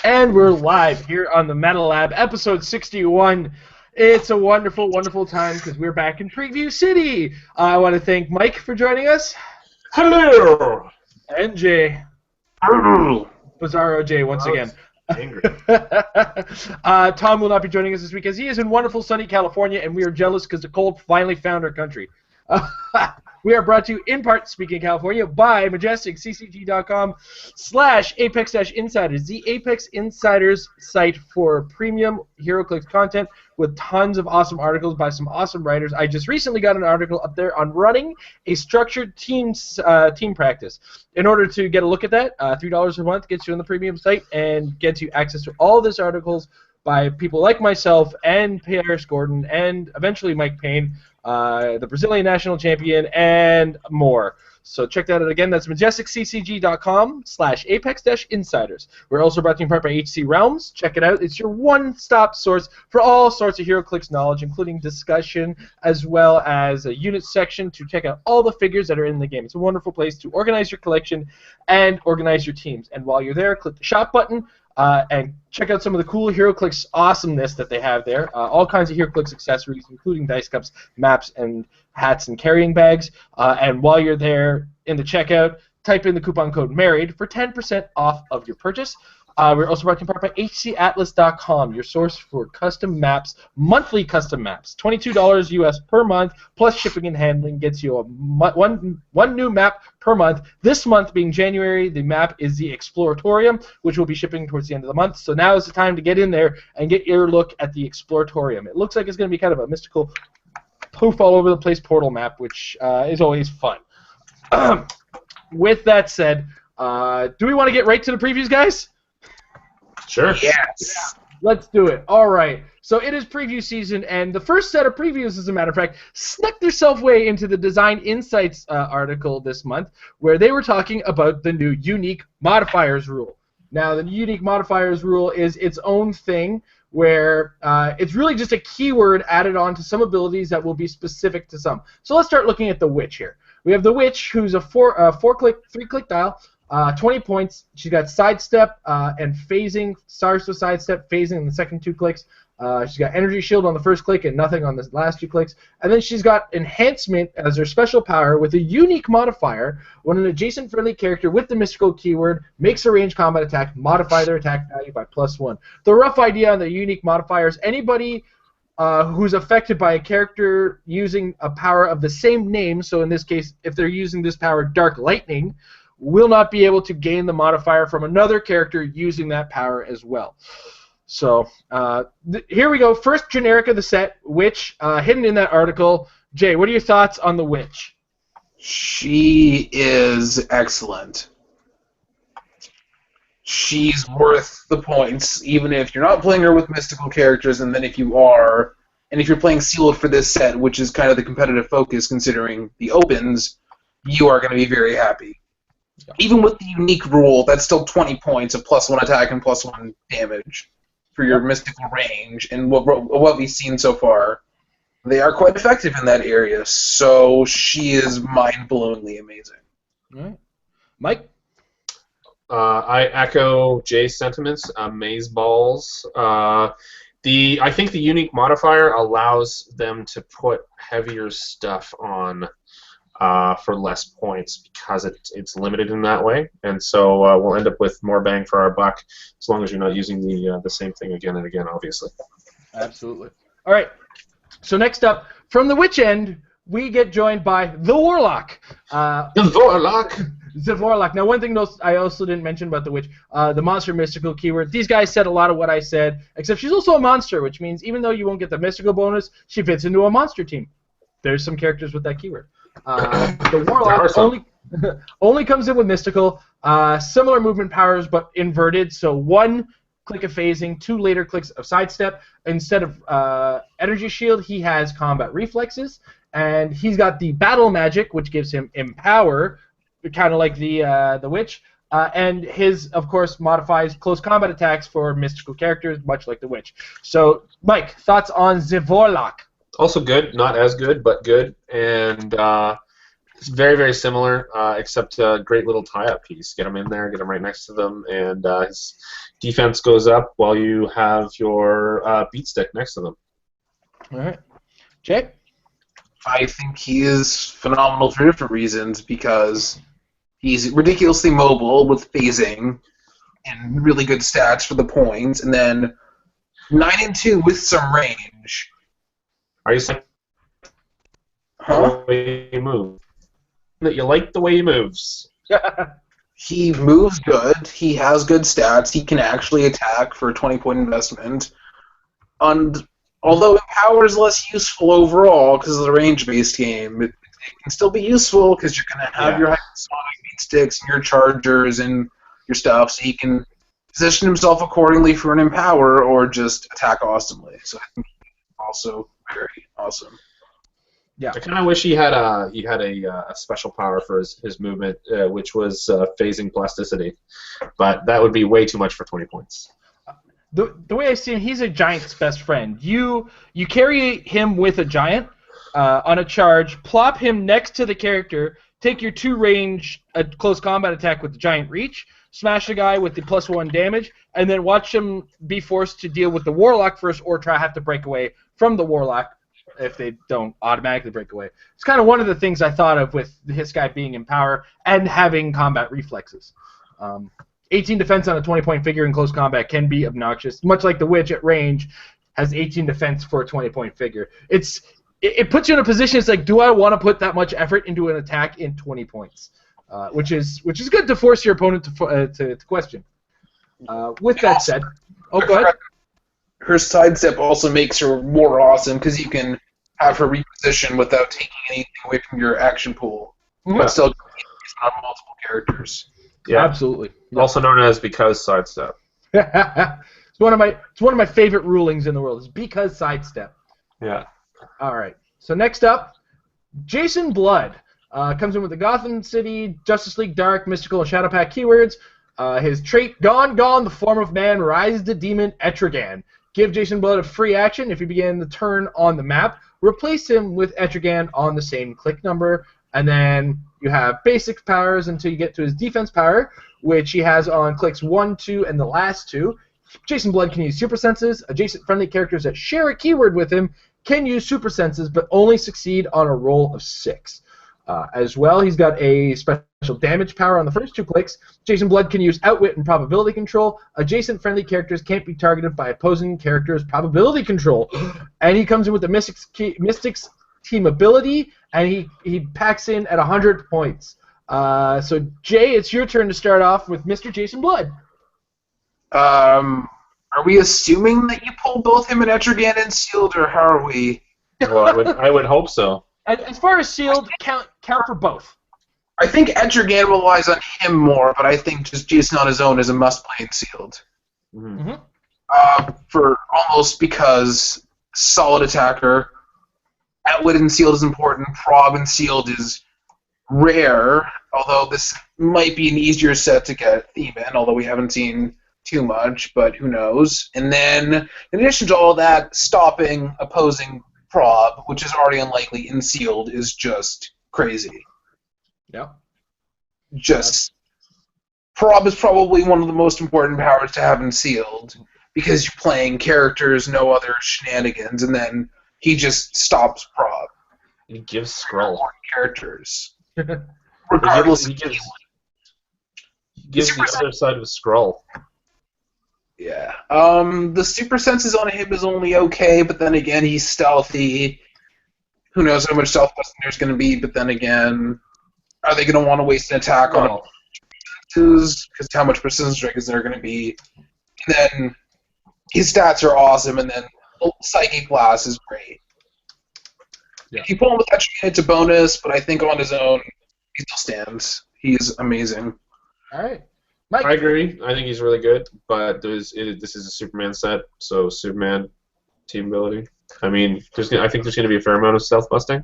And we're live here on the Metal Lab, episode 61. It's a wonderful, wonderful time because we're back in Preview City. I want to thank Mike for joining us. Hello! And Jay. Hello! Bizarro Jay once again. Angry. Tom will not be joining us this week as he is in wonderful sunny California, and we are jealous because the cold finally found our country. We are brought to you in part, speaking of California, by majesticccg.com/Apex-Insiders, the Apex Insiders site for premium Heroclix content with tons of awesome articles by some awesome writers. I just recently got an article up there on running a structured team practice. In order to get a look at that, $3 a month gets you on the premium site and gets you access to all these articles by people like myself and Paris Gordon and eventually Mike Payne, the Brazilian national champion, and more. So check that out again. That's majesticccg.com/Apex-Insiders. We're also brought to you in part by HC Realms. Check it out. It's your one-stop source for all sorts of HeroClix knowledge, including discussion, as well as a unit section to check out all the figures that are in the game. It's a wonderful place to organize your collection and organize your teams. And while you're there, click the shop button. And check out some of the cool HeroClix awesomeness that they have there. All kinds of HeroClix accessories, including dice cups, maps, and hats and carrying bags. And while you're there in the checkout, type in the coupon code MARRIED for 10% off of your purchase. We're also brought to you in part by HCAtlas.com, your source for custom maps, monthly custom maps. $22 US per month, plus shipping and handling gets you one new map per month. This month being January, the map is the Exploratorium, which will be shipping towards the end of the month. So now is the time to get in there and get your look at the Exploratorium. It looks like it's going to be kind of a mystical, poof all over the place portal map, which is always fun. With that said, do we want to get right to the previews, guys? Sure. Yes. Let's do it. All right. So it is preview season, and the first set of previews, as a matter of fact, snuck their way into the Design Insights article this month, where they were talking about the new unique modifiers rule. Now, the unique modifiers rule is its own thing, where it's really just a keyword added on to some abilities that will be specific to some. So let's start looking at the Witch here. We have the Witch, who's a 3-click dial. 20 points. She's got sidestep and phasing. Starts with sidestep, phasing in the second 2 clicks. She's got energy shield on the first click and nothing on the last 2 clicks. And then she's got enhancement as her special power with a unique modifier. When an adjacent friendly character with the mystical keyword makes a ranged combat attack, modify their attack value by +1. The rough idea on the unique modifiers: anybody who's affected by a character using a power of the same name, so in this case, if they're using this power, Dark Lightning, will not be able to gain the modifier from another character using that power as well. So here we go. First generic of the set, Witch, hidden in that article. Jay, what are your thoughts on the Witch? She is excellent. She's worth the points, even if you're not playing her with mystical characters, and then if you are, and if you're playing sealed for this set, which is kind of the competitive focus considering the opens, you are going to be very happy. Even with the unique rule, that's still 20 points of +1 attack and +1 damage for your mystical range. And what we've seen so far, they are quite effective in that area. So she is mind-blowingly amazing. All right. Mike? I echo Jay's sentiments. Amazeballs. I think the unique modifier allows them to put heavier stuff on for less points because it's limited in that way, and so we'll end up with more bang for our buck as long as you're not using the same thing again and again, obviously. Absolutely. All right. So next up, from the Witch end, we get joined by the Warlock. The Warlock. The Warlock. Now, one thing I also didn't mention about the Witch, the monster mystical keyword. These guys said a lot of what I said, except she's also a monster, which means even though you won't get the mystical bonus, she fits into a monster team. There's some characters with that keyword. The Warlock only comes in with mystical, similar movement powers but inverted, so 1 click of phasing, 2 later clicks of sidestep. Instead of energy shield, he has combat reflexes, and he's got the battle magic, which gives him empower, kind of like the Witch, and his, of course, modifies close combat attacks for mystical characters, much like the Witch. So, Mike, thoughts on the Warlock? Also good, not as good, but good, and It's very, very similar, except a great little tie-up piece. Get him in there, get him right next to them, and his defense goes up while you have your beat stick next to them. All right. Jay? I think he is phenomenal for different reasons, because he's ridiculously mobile with phasing and really good stats for the points, and then 9 and 2 with some range. Are you saying Huh? the way he moves? That you like the way he moves? He moves good. He has good stats. He can actually attack for a 20-point investment. And although Empower is less useful overall because of the range-based game, it can still be useful because you're going to have your hypersonic beat sticks and your chargers and your stuff, so he can position himself accordingly for an Empower or just attack awesomely. So I think he's also very awesome. Yeah. I kind of wish he had a special power for his movement, which was phasing plasticity, but that would be way too much for 20 points. The way I see him, he's a giant's best friend. You carry him with a giant on a charge, plop him next to the character, take your 2-range close combat attack with the giant reach, smash the guy with the +1 damage, and then watch him be forced to deal with the Warlock first or have to break away from the Warlock if they don't automatically break away. It's kind of one of the things I thought of with this guy being in power and having combat reflexes. 18 defense on a 20-point figure in close combat can be obnoxious, much like the Witch at range has 18 defense for a 20-point figure. It puts you in a position, it's like, do I want to put that much effort into an attack in 20 points? Which is good to force your opponent to question. With that said, go ahead. Her sidestep also makes her more awesome because you can have her reposition without taking anything away from your action pool, but still on multiple characters. Yeah, absolutely. Also known as because sidestep. It's one of my favorite rulings in the world. Is because sidestep. Yeah. All right. So next up, Jason Blood comes in with the Gotham City, Justice League Dark, Mystical, and Shadow Pack keywords. His trait, Gone, the form of man, rise to demon, Etrigan. Give Jason Blood a free action if you begin the turn on the map. Replace him with Etrigan on the same click number. And then you have basic powers until you get to his defense power, which he has on clicks 1, 2, and the last 2. Jason Blood can use super senses. Adjacent friendly characters that share a keyword with him can use super senses, but only succeed on a roll of 6. As well, he's got a special damage power on the first 2 clicks. Jason Blood can use Outwit and Probability Control. Adjacent friendly characters can't be targeted by opposing characters' Probability Control. And he comes in with the Mystics team ability, and he packs in at 100 points. So, Jay, it's your turn to start off with Mr. Jason Blood. Are we assuming that you pull both him and Etrigan and sealed, or how are we? Well, I would hope so. As far as sealed, count for both. I think Etrigan relies on him more, but I think just Jason on his own is a must-play in sealed. For almost because solid attacker, Outwit and sealed is important, Prob and sealed is rare, although this might be an easier set to get theme in, although we haven't seen too much, but who knows. And then, in addition to all that, stopping opposing Prob, which is already unlikely in sealed, is just crazy. Yeah. Prob is probably one of the most important powers to have in sealed, because you're playing characters, no other shenanigans, and then he just stops Prob. He gives Skrull. Characters. Regardless he gives the other side of Skrull. Yeah. The super senses on him is only okay, but then again, he's stealthy. Who knows how much stealth busting there's going to be, but then again, are they going to want to waste an attack on because how much precision strike is there going to be? And then his stats are awesome, and then Psychic Blast is great. Yeah. If you pull him with that, it's a bonus, but I think on his own, he still stands. He's amazing. All right. Mike. I agree. I think he's really good, but this is a Superman set, so Superman team ability. I mean, I think there's going to be a fair amount of stealth busting.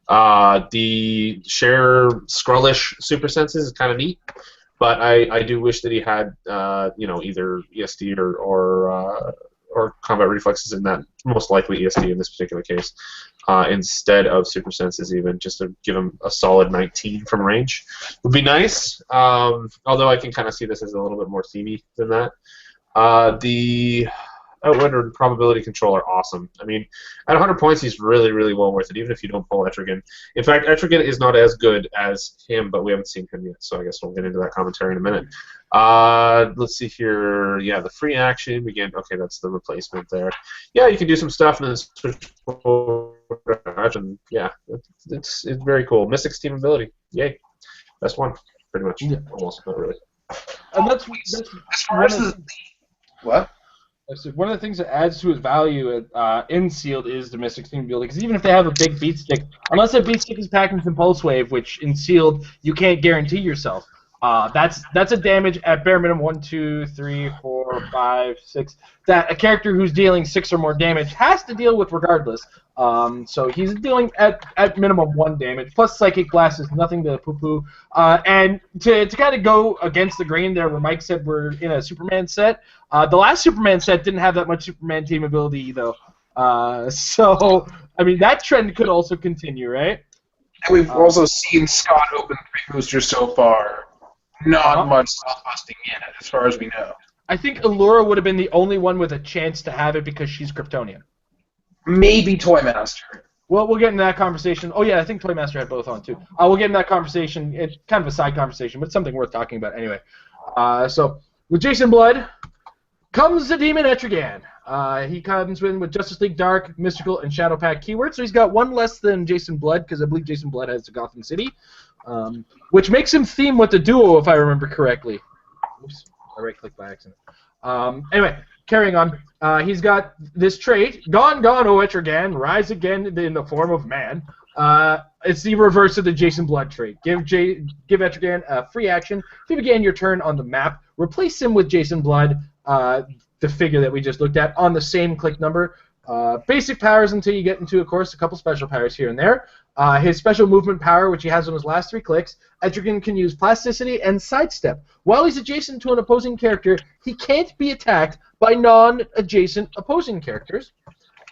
The share Skrullish super senses is kind of neat, but I do wish that he had either ESD or or combat reflexes in that, most likely ESD in this particular case, instead of super senses, even just to give him a solid 19 from range would be nice. Although I can kind of see this as a little bit more themey than that. The Outwit and Probability Control are awesome. I mean, at 100 points, he's really, really well worth it, even if you don't pull Etrigan. In fact, Etrigan is not as good as him, but we haven't seen him yet, so I guess we'll get into that commentary in a minute. Let's see here. Yeah, the free action. Again, okay, that's the replacement there. Yeah, you can do some stuff and then switch over to action. Yeah, it's very cool. Mystic's team ability. Yay. Best one, pretty much. Yeah. Almost, not really. And that's as far as the... What? One of the things that adds to his value in Sealed is the Mystic Team ability, because even if they have a big beat stick, unless that beat stick is packed with Impulse Wave, which in Sealed you can't guarantee yourself, that's a damage at bare minimum 1, 2, 3, 4, 5, 6 that a character who's dealing 6 or more damage has to deal with regardless. So he's dealing at minimum 1 damage, plus Psychic Blast is nothing to poo-poo. And to kind of go against the grain there where Mike said we're in a Superman set, the last Superman set didn't have that much Superman team ability, though. So, I mean, that trend could also continue, right? And we've also seen Scott open 3 boosters so far. Not much spell-busting yet, as far as we know. I think Allura would have been the only one with a chance to have it because she's Kryptonian. Maybe Toymaster. Well, we'll get into that conversation. Oh, yeah, I think Toymaster had both on, too. We'll get into that conversation. It's kind of a side conversation, but it's something worth talking about anyway. So, with Jason Blood comes the Demon Etrigan. He comes in with Justice League Dark, Mystical, and Shadow Pack keywords, so he's got 1 less than Jason Blood, because I believe Jason Blood has the Gotham City, which makes him theme with the duo, if I remember correctly. Oops, I right-clicked by accident. Anyway, carrying on. He's got this trait, Gone, Gone, O Etrigan, rise again in the form of man. It's the reverse of the Jason Blood trait. Give Etrigan a free action. If you begin your turn on the map, replace him with Jason Blood, the figure that we just looked at, on the same click number. Basic powers until you get into, of course, a couple special powers here and there. His special movement power, which he has on his last 3 clicks, Etrigan can use Plasticity and Sidestep. While he's adjacent to an opposing character, he can't be attacked by non-adjacent opposing characters.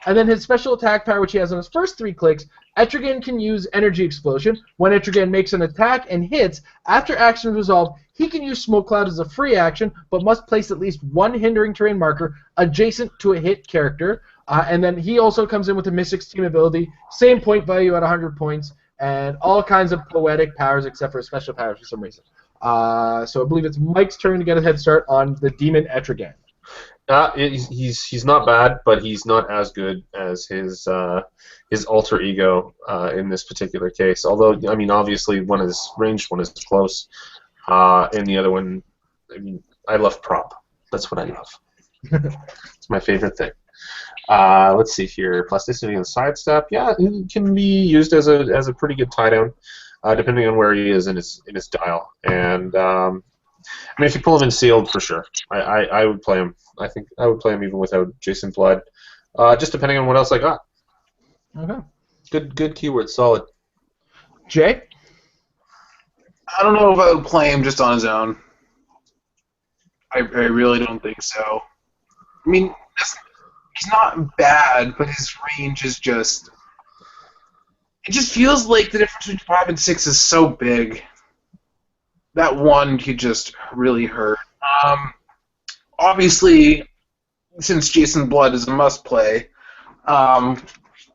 And then his special attack power, which he has on his first 3 clicks, Etrigan can use Energy Explosion. When Etrigan makes an attack and hits, after action resolved, he can use Smoke Cloud as a free action, but must place at least 1 hindering terrain marker adjacent to a hit character. And then he also comes in with a Mystic's team ability, same point value at 100 points, and all kinds of poetic powers except for special powers for some reason. So I believe it's Mike's turn to get a head start on the Demon Etrigan. He's not bad, but he's not as good as his alter ego in this particular case. Although, I mean, obviously one is ranged, one is close, and the other one, I mean, I love prop. That's what I love. It's my favorite thing. Let's see here. Plasticity and Sidestep. Yeah, it can be used as a pretty good tie down, depending on where he is in his dial. And I mean, if you pull him in Sealed, for sure, I would play him. I think I would play him even without Jason Blood, just depending on what else I got. Okay. Good keyword, solid. Jay? I don't know if I would play him just on his own. I really don't think so. I mean, he's not bad, but his range is just... It just feels like the difference between 5 and 6 is so big. That 1 could just really hurt. Obviously, since Jason Blood is a must-play,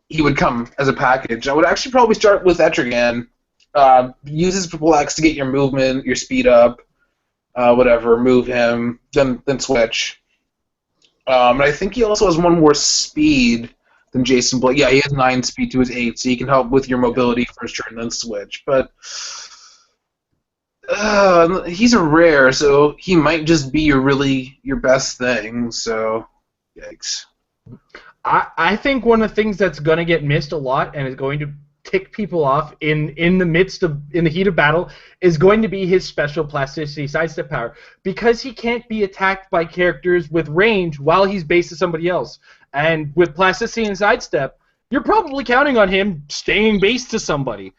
he would come as a package. I would actually probably start with Etrigan. Use his Perplex to get your movement, your speed up, whatever, move him, then switch. And I think he also has 1 more speed than Jason Blood. Yeah, he has 9 speed to his 8, so he can help with your mobility first turn, then switch. But he's a rare, so he might just be your best thing. So, yikes. I think one of the things that's going to get missed a lot and is going to tick people off in the heat of battle is going to be his special Plasticity Sidestep power, because he can't be attacked by characters with range while he's based to somebody else. And with Plasticity and Sidestep, you're probably counting on him staying based to somebody.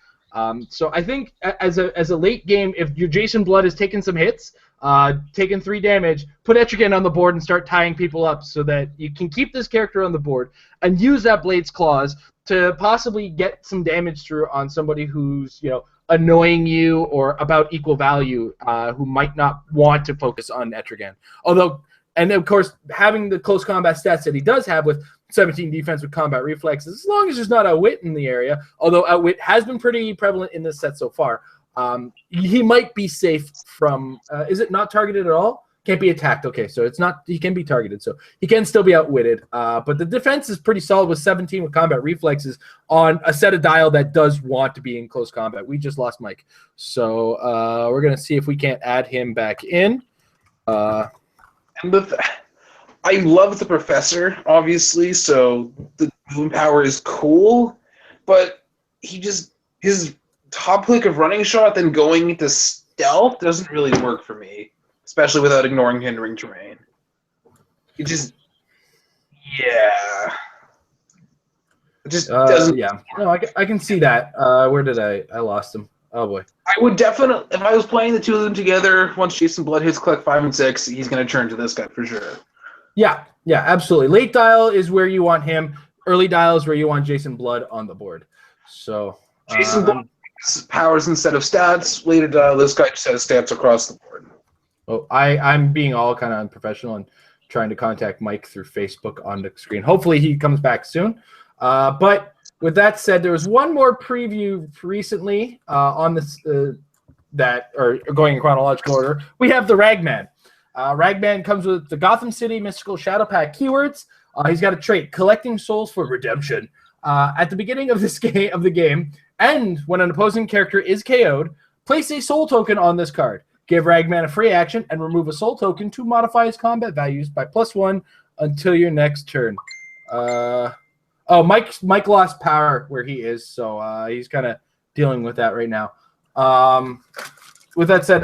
So I think as a late game, if your Jason Blood has taken some hits, taken 3 damage, put Etrigan on the board and start tying people up so that you can keep this character on the board and use that Blade's Claws to possibly get some damage through on somebody who's, annoying you or about equal value, who might not want to focus on Etrigan. Although, and of course, having the close combat stats that he does have with 17 defense with combat reflexes, as long as there's not Outwit in the area, although Outwit has been pretty prevalent in this set so far, he might be safe from, is it not targeted at all? Can't be attacked. Okay, so it's not, he can be targeted, so he can still be outwitted. But the defense is pretty solid with 17 with combat reflexes on a set of dial that does want to be in close combat. We just lost Mike. So we're going to see if we can't add him back in. I love the Professor, obviously, so the movement power is cool, but his top click of running shot then going into stealth doesn't really work for me, especially without ignoring hindering terrain. It just, yeah. It just doesn't. Yeah, no, I can see that. Where did I lost him? Oh boy. I would definitely, if I was playing the two of them together, once Jason Blood hits click 5 and 6, he's going to turn to this guy for sure. Yeah, absolutely. Late dial is where you want him. Early dial is where you want Jason Blood on the board. So Jason Blood powers instead of stats. Later dial, this guy just has stats across the board. Oh, I'm being all kind of unprofessional and trying to contact Mike through Facebook on the screen. Hopefully he comes back soon. But with that said, there was one more preview recently on this that are going in chronological order. We have the Ragman. Ragman comes with the Gotham City Mystical Shadow Pack keywords. He's got a trait, collecting souls for redemption. At the beginning of the game, and when an opposing character is KO'd, place a soul token on this card. Give Ragman a free action and remove a soul token to modify his combat values by +1 until your next turn. Mike lost power where he is, so he's kind of dealing with that right now. With that said,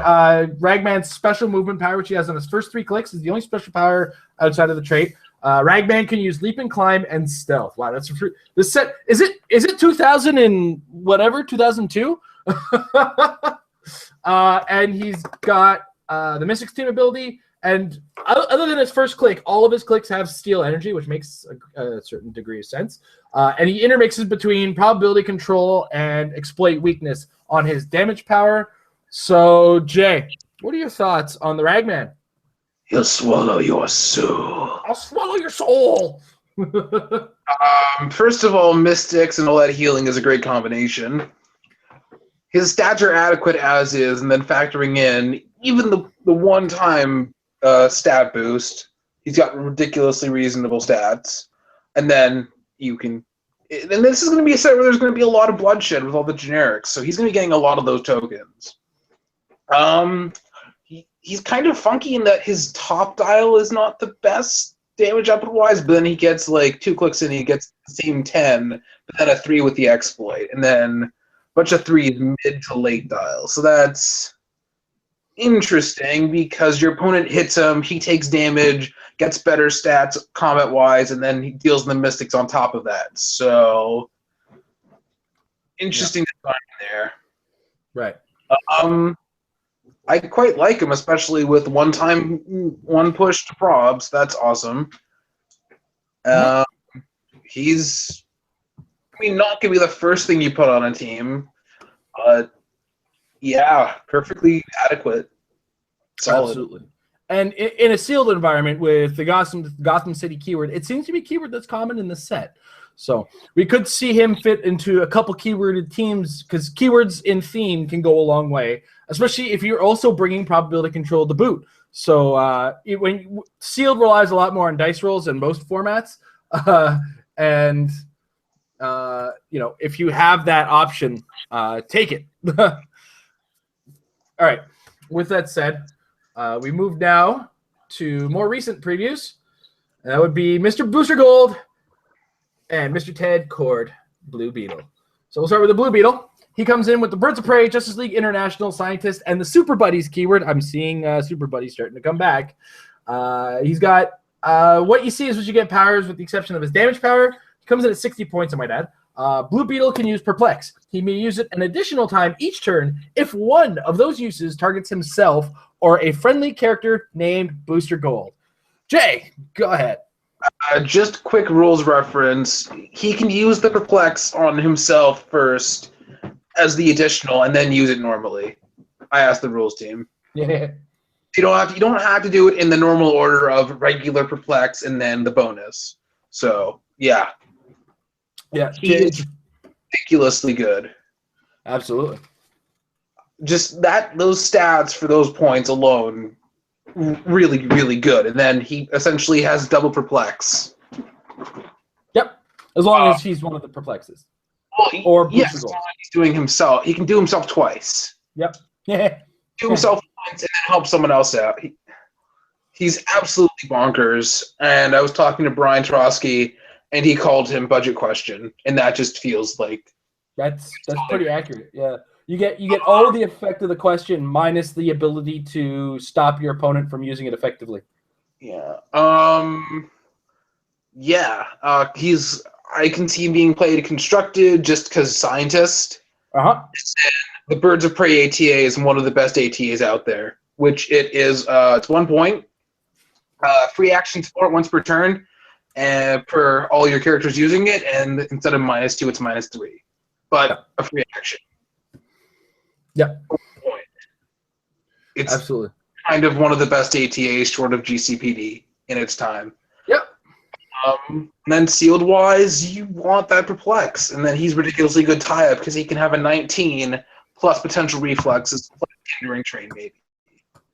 Ragman's special movement power, which he has on his first 3 clicks, is the only special power outside of the trait. Ragman can use leap and climb and stealth. Wow, that's this set. Is it 2000 and whatever 2002? And he's got the Mystic's Team ability, and other than his first click, all of his clicks have Steel Energy, which makes a certain degree of sense. And he intermixes between probability control and exploit weakness on his damage power. So, Jay, what are your thoughts on the Ragman? He'll swallow your soul. I'll swallow your soul! First of all, Mystics and all that healing is a great combination. His stats are adequate as is, and then factoring in even the one-time stat boost, he's got ridiculously reasonable stats. And then you can... And this is going to be a set where there's going to be a lot of bloodshed with all the generics, so he's going to be getting a lot of those tokens. He's kind of funky in that his top dial is not the best damage output-wise, but then he gets like 2 clicks and he gets the same 10, but then a 3 with the exploit, and then a bunch of 3s mid to late dial. So that's interesting because your opponent hits him, he takes damage, gets better stats combat-wise, and then he deals the Mystics on top of that. So interesting design there. Right. I quite like him, especially with one push to probs. That's awesome. He's, not going to be the first thing you put on a team, but yeah, perfectly adequate. Solid. Absolutely. And in a sealed environment with the Gotham City keyword, it seems to be a keyword that's common in the set. So we could see him fit into a couple keyworded teams because keywords in theme can go a long way, especially if you're also bringing probability control to boot. So sealed relies a lot more on dice rolls in most formats, if you have that option, take it. All right. With that said, we move now to more recent previews. And that would be Mr. Booster Gold and Mr. Ted Cord, Blue Beetle. So we'll start with the Blue Beetle. He comes in with the Birds of Prey, Justice League International Scientist, and the Super Buddies keyword. I'm seeing Super Buddies starting to come back. He's got what you see is what you get powers with the exception of his damage power. He comes in at 60 points, I might add. Blue Beetle can use Perplex. He may use it an additional time each turn if one of those uses targets himself or a friendly character named Booster Gold. Jay, go ahead. Just quick rules reference. He can use the Perplex on himself first as the additional, and then use it normally. I asked the rules team. Yeah. You don't have to do it in the normal order of regular Perplex and then the bonus. So yeah. Yeah. He is ridiculously good. Absolutely. Just those stats for those points alone, really, really good. And then he essentially has double Perplex. Yep. As long as he's one of the Perplexes. Well, yes, as long as he's doing himself. He can do himself twice. Yep. Yeah. Do himself once and then help someone else out. He's absolutely bonkers. And I was talking to Brian Trotsky, and he called him budget question, and that just feels like that's pretty accurate. Yeah. You get all the effect of the question minus the ability to stop your opponent from using it effectively. Yeah. I can see him being played constructed just because scientist. Uh-huh. The Birds of Prey ATA is one of the best ATAs out there, which it is. It's 1 point. Free action support once per turn, and per all your characters using it, and instead of -2, it's -3. But a free action. Yeah. It's absolutely kind of one of the best ATAs short of GCPD in its time. Yep. And then sealed wise, you want that Perplex, and then he's ridiculously good tie-up because he can have a 19 plus potential reflexes plus hindering train maybe.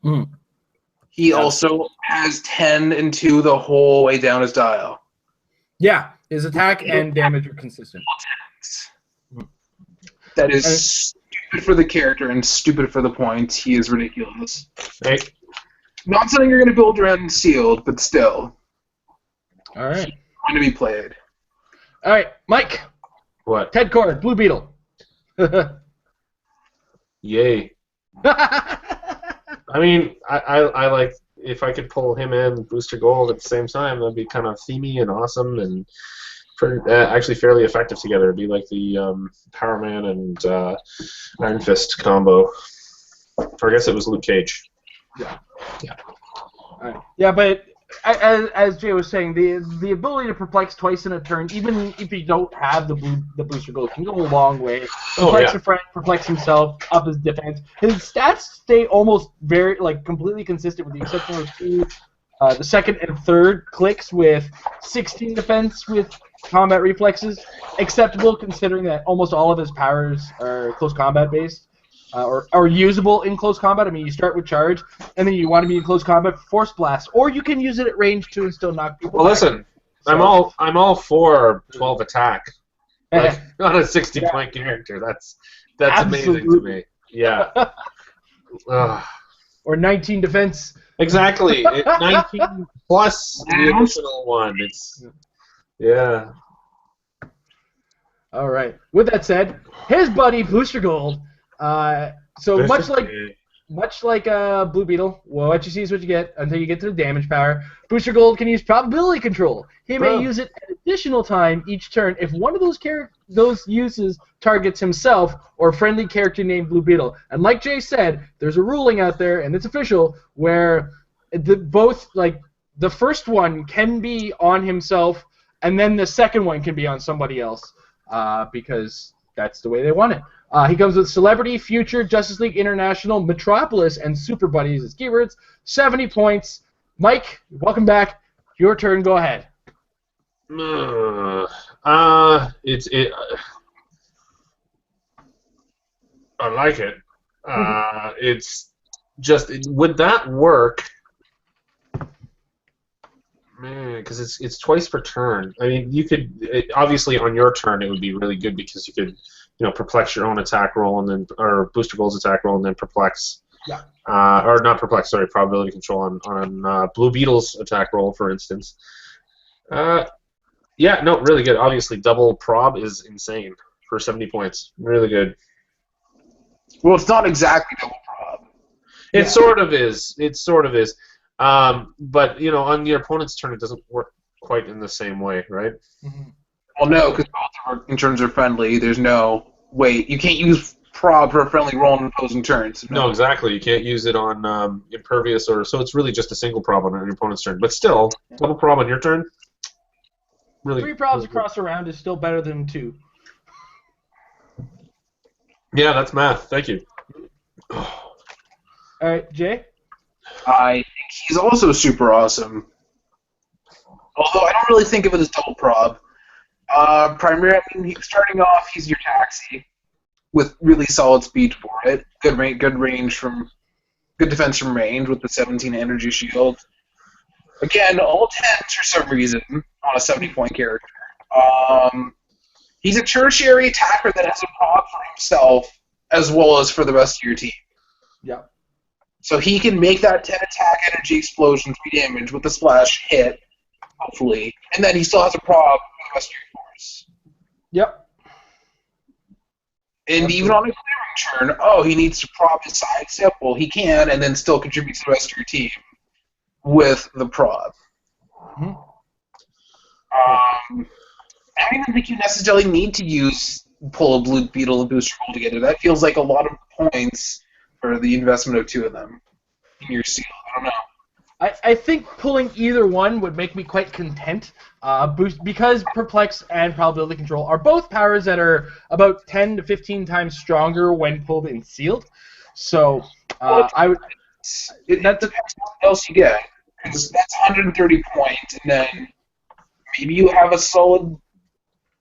Mm. He also has 10 and 2 the whole way down his dial. Yeah, his attack and damage are consistent. That is stupid for the character and stupid for the points. He is ridiculous. Hey. Not something you're going to build around sealed, but still. All right. Going to be played. All right, Mike. What? Ted Cord, Blue Beetle. Yay. I mean, I like, if I could pull him and Booster Gold at the same time, that'd be kind of themey and awesome and actually fairly effective together. It'd be like the Power Man and Iron Fist combo. Or I guess it was Luke Cage. Yeah. Yeah. All right. Yeah, but as Jay was saying, the ability to perplex twice in a turn, even if you don't have the Booster Gold, can go a long way. Perplex a friend, perplex himself, up his defense. His stats stay almost completely consistent with the exception of the second and third clicks with 16 defense with combat reflexes. Acceptable considering that almost all of his powers are close combat based. Or usable in close combat. I mean, you start with charge, and then you want to be in close combat for force blast, or you can use it at range too and still knock people. Well, listen, I'm all for 12 attack, like on a 60-point character. That's amazing to me. Yeah. Or 19 defense. Exactly. 19 plus the additional one. Yeah. All right. With that said, his buddy Booster Gold. So much like Blue Beetle, well, what you see is what you get until you get to the damage power. Booster Gold can use probability control. He may use it an additional time each turn if one of those uses targets himself or a friendly character named Blue Beetle. And like Jay said, there's a ruling out there, and it's official, where the first one can be on himself, and then the second one can be on somebody else, because that's the way they want it. He comes with Celebrity, Future, Justice League International, Metropolis, and Super Buddies as keywords. 70 points. Mike, welcome back. Your turn. Go ahead. I like it. It's just, would that work? Man, because it's twice per turn. I mean, you could obviously on your turn it would be really good because you could, perplex your own attack roll and then, or Booster Gold's attack roll and then perplex. Yeah. Or not perplex, sorry, probability control on Blue Beetle's attack roll, for instance. Yeah, no, really good. Obviously, double prob is insane for 70 points. Really good. Well, it's not exactly double prob. It sort of is. It sort of is. But on your opponent's turn, it doesn't work quite in the same way, right? Mm-hmm. Well, no, because both in turns are friendly. There's no wait. You can't use prob for a friendly roll on opposing turns. No, exactly. You can't use it on impervious or so. It's really just a single prob on your opponent's turn. But still, double prob on your turn. Really, 3 probs across a round is still better than 2. Yeah, that's math. Thank you. All right, Jay? I think he's also super awesome. Although I don't really think of it as double prob. Primarily, starting off, he's your taxi with really solid speed for it. Good range from, good defense from range with the 17 energy shield. Again, all 10s for some reason on a 70-point character. He's a tertiary attacker that has a prob for himself as well as for the rest of your team. Yeah. So he can make that 10 attack energy explosion 3 damage with a splash hit, hopefully, and then he still has a prob for the rest of your force. Yep. And even on a clearing turn, he needs to prob his side step. Well, he can, and then still contribute to the rest of your team with the prob. Mm-hmm. I don't even think you necessarily need to pull a blue beetle and booster gold together. That feels like a lot of points for the investment of 2 of them in your seal. I don't know. I think pulling either one would make me quite content, because Perplex and Probability Control are both powers that are about 10 to 15 times stronger when pulled and sealed. So I would. That depends on what else you get. Because that's 130 points, and then maybe you have a solid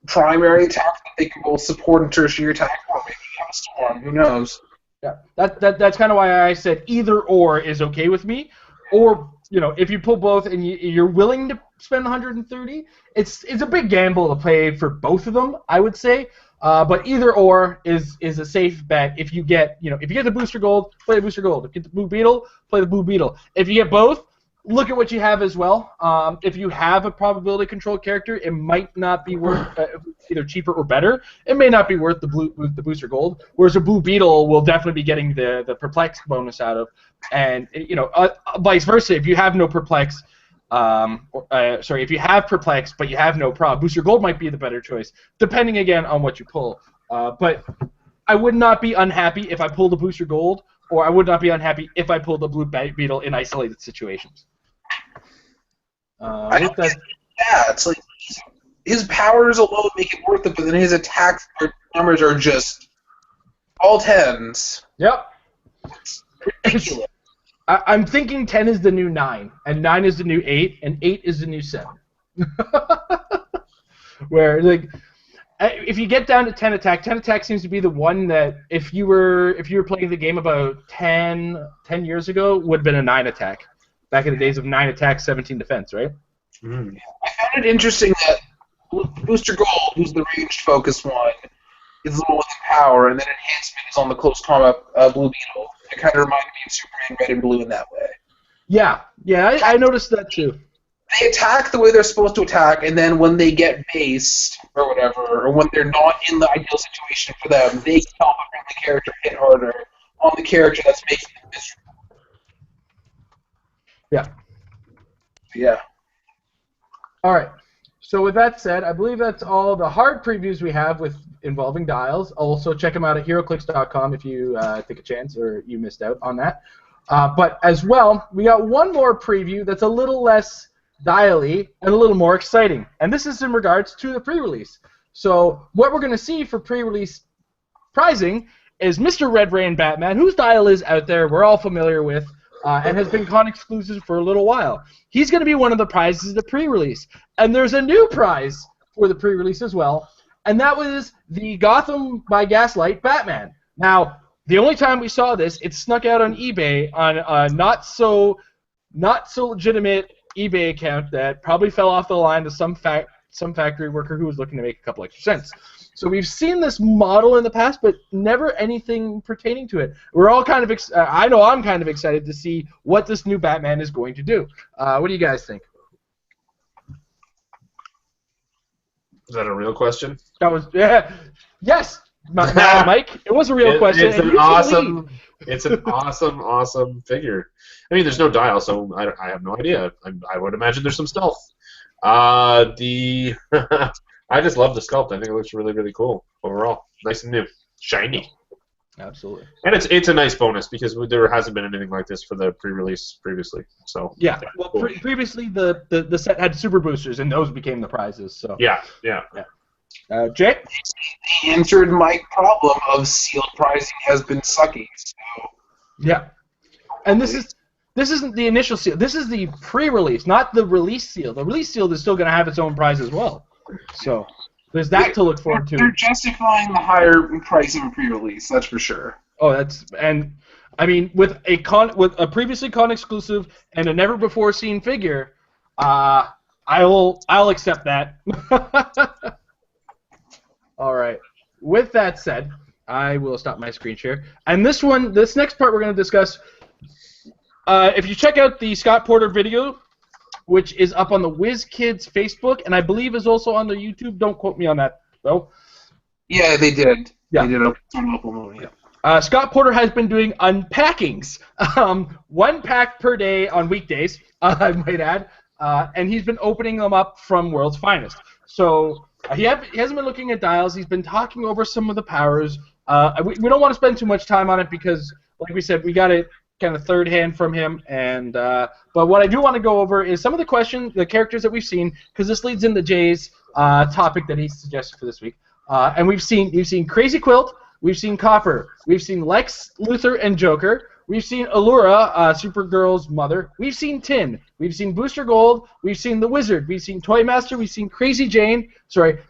primary attack that they can both support and tertiary attack, or maybe you have a storm. Who knows? Yeah, that's kind of why I said either or is okay with me. Or, if you pull both and you're willing to spend 130, it's a big gamble to play for both of them, I would say. But either or is a safe bet. If you get the booster gold, play the booster gold. If you get the blue beetle, play the blue beetle. If you get both, look at what you have as well. If you have a probability control character, it might not be worth either cheaper or better. It may not be worth the booster gold. Whereas a blue beetle will definitely be getting the perplex bonus out of, and vice versa. If you have no perplex, if you have perplex but you have no prob, booster gold might be the better choice, depending again on what you pull. But I would not be unhappy if I pulled a booster gold, or I would not be unhappy if I pulled a blue beetle in isolated situations. It's like his powers alone make it worth it, but then his attack numbers are just all 10s. Yep. It's ridiculous. I'm thinking 10 is the new 9, and 9 is the new 8, and 8 is the new 7. Where, if you get down to 10 attack seems to be the one that if you were playing the game about 10 years ago, would have been a 9 attack. Back in the days of 9 attack, 17 defense, right? Mm. I found it interesting that Booster Gold, who's the ranged focus one, is the one with the power, and then Enhancement is on the close combat Blue Beetle. It kind of reminded me of Superman Red and Blue in that way. Yeah, I noticed that too. They attack the way they're supposed to attack, and then when they get based, or whatever, or when they're not in the ideal situation for them, they can help a friendly character hit harder on the character that's making them miserable. Yeah. Yeah. All right. So with that said, I believe that's all the hard previews we have involving dials. Also, check them out at heroclix.com if you take a chance or you missed out on that. But as well, we got one more preview that's a little less dial-y and a little more exciting. And this is in regards to the pre-release. So what we're going to see for pre-release prizing is Mr. Red Rain Batman, whose dial is out there, we're all familiar with, and has been con exclusive for a little while. He's going to be one of the prizes of the pre-release. And there's a new prize for the pre-release as well, and that was the Gotham by Gaslight Batman. Now, the only time we saw this, it snuck out on eBay on a not so legitimate eBay account that probably fell off the line to some factory worker who was looking to make a couple extra cents. So we've seen this model in the past, but never anything pertaining to it. We're all kind of I know I'm kind of excited to see what this new Batman is going to do. What do you guys think? Is that a real question? That was yes, Mike. It was a real question. It's an awesome figure. I mean, there's no dial, so I have no idea. I would imagine there's some stealth. I just love the sculpt. I think it looks really, really cool overall. Nice and new, shiny. Absolutely. And it's a nice bonus because there hasn't been anything like this for the pre-release previously. So yeah. Well, cool. Previously the set had super boosters, and those became the prizes. So yeah. Jay? They answered my problem of sealed pricing has been sucky. So. Yeah. And this isn't the initial seal. This is the pre-release, not the release seal. The release seal is still going to have its own prize as well. So there's that to look forward to. They're justifying the higher price of a pre-release, that's for sure. Oh, I mean, with a previously con exclusive and a never before seen figure, I'll accept that. All right. With that said, I will stop my screen share. And this next part we're going to discuss. If you check out the Scott Porter video, which is up on the WizKids Facebook, and I believe is also on the YouTube. Don't quote me on that, though. Yeah, they did. Yeah. They did yeah. Scott Porter has been doing unpackings, 1 pack per day on weekdays, I might add, and he's been opening them up from World's Finest. So he hasn't been looking at dials. He's been talking over some of the powers. We don't want to spend too much time on it because, like we said, we got it kind of third hand from him. And but what I do want to go over is some of the characters that we've seen, because this leads into Jay's topic that he suggested for this week. And we've seen Crazy Quilt, we've seen Copper, we've seen Lex Luthor and Joker, we've seen Allura, Supergirl's mother, we've seen Tin, we've seen Booster Gold, we've seen the Wizard, we've seen Toymaster, we've seen Crazy Jane.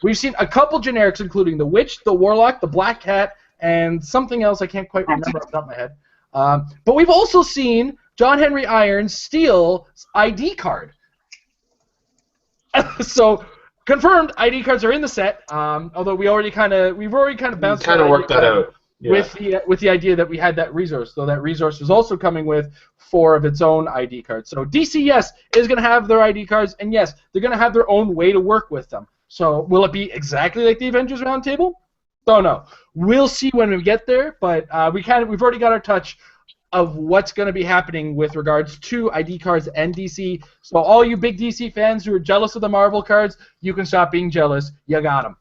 We've seen a couple generics, including the Witch, the Warlock, the Black Cat, and something else I can't quite remember off the top of my head. But we've also seen John Henry Irons steal ID card. So confirmed, ID cards are in the set. Although we've already kind of bounced. Kind of worked that out. Yeah. With the idea that we had that resource, though that resource is also coming with 4 of its own ID cards. So DC, yes, is going to have their ID cards, and yes, they're going to have their own way to work with them. So will it be exactly like the Avengers Roundtable? Don't know. We'll see when we get there, but we've already got our touch of what's going to be happening with regards to ID cards and DC. So all you big DC fans who are jealous of the Marvel cards, you can stop being jealous. You got them.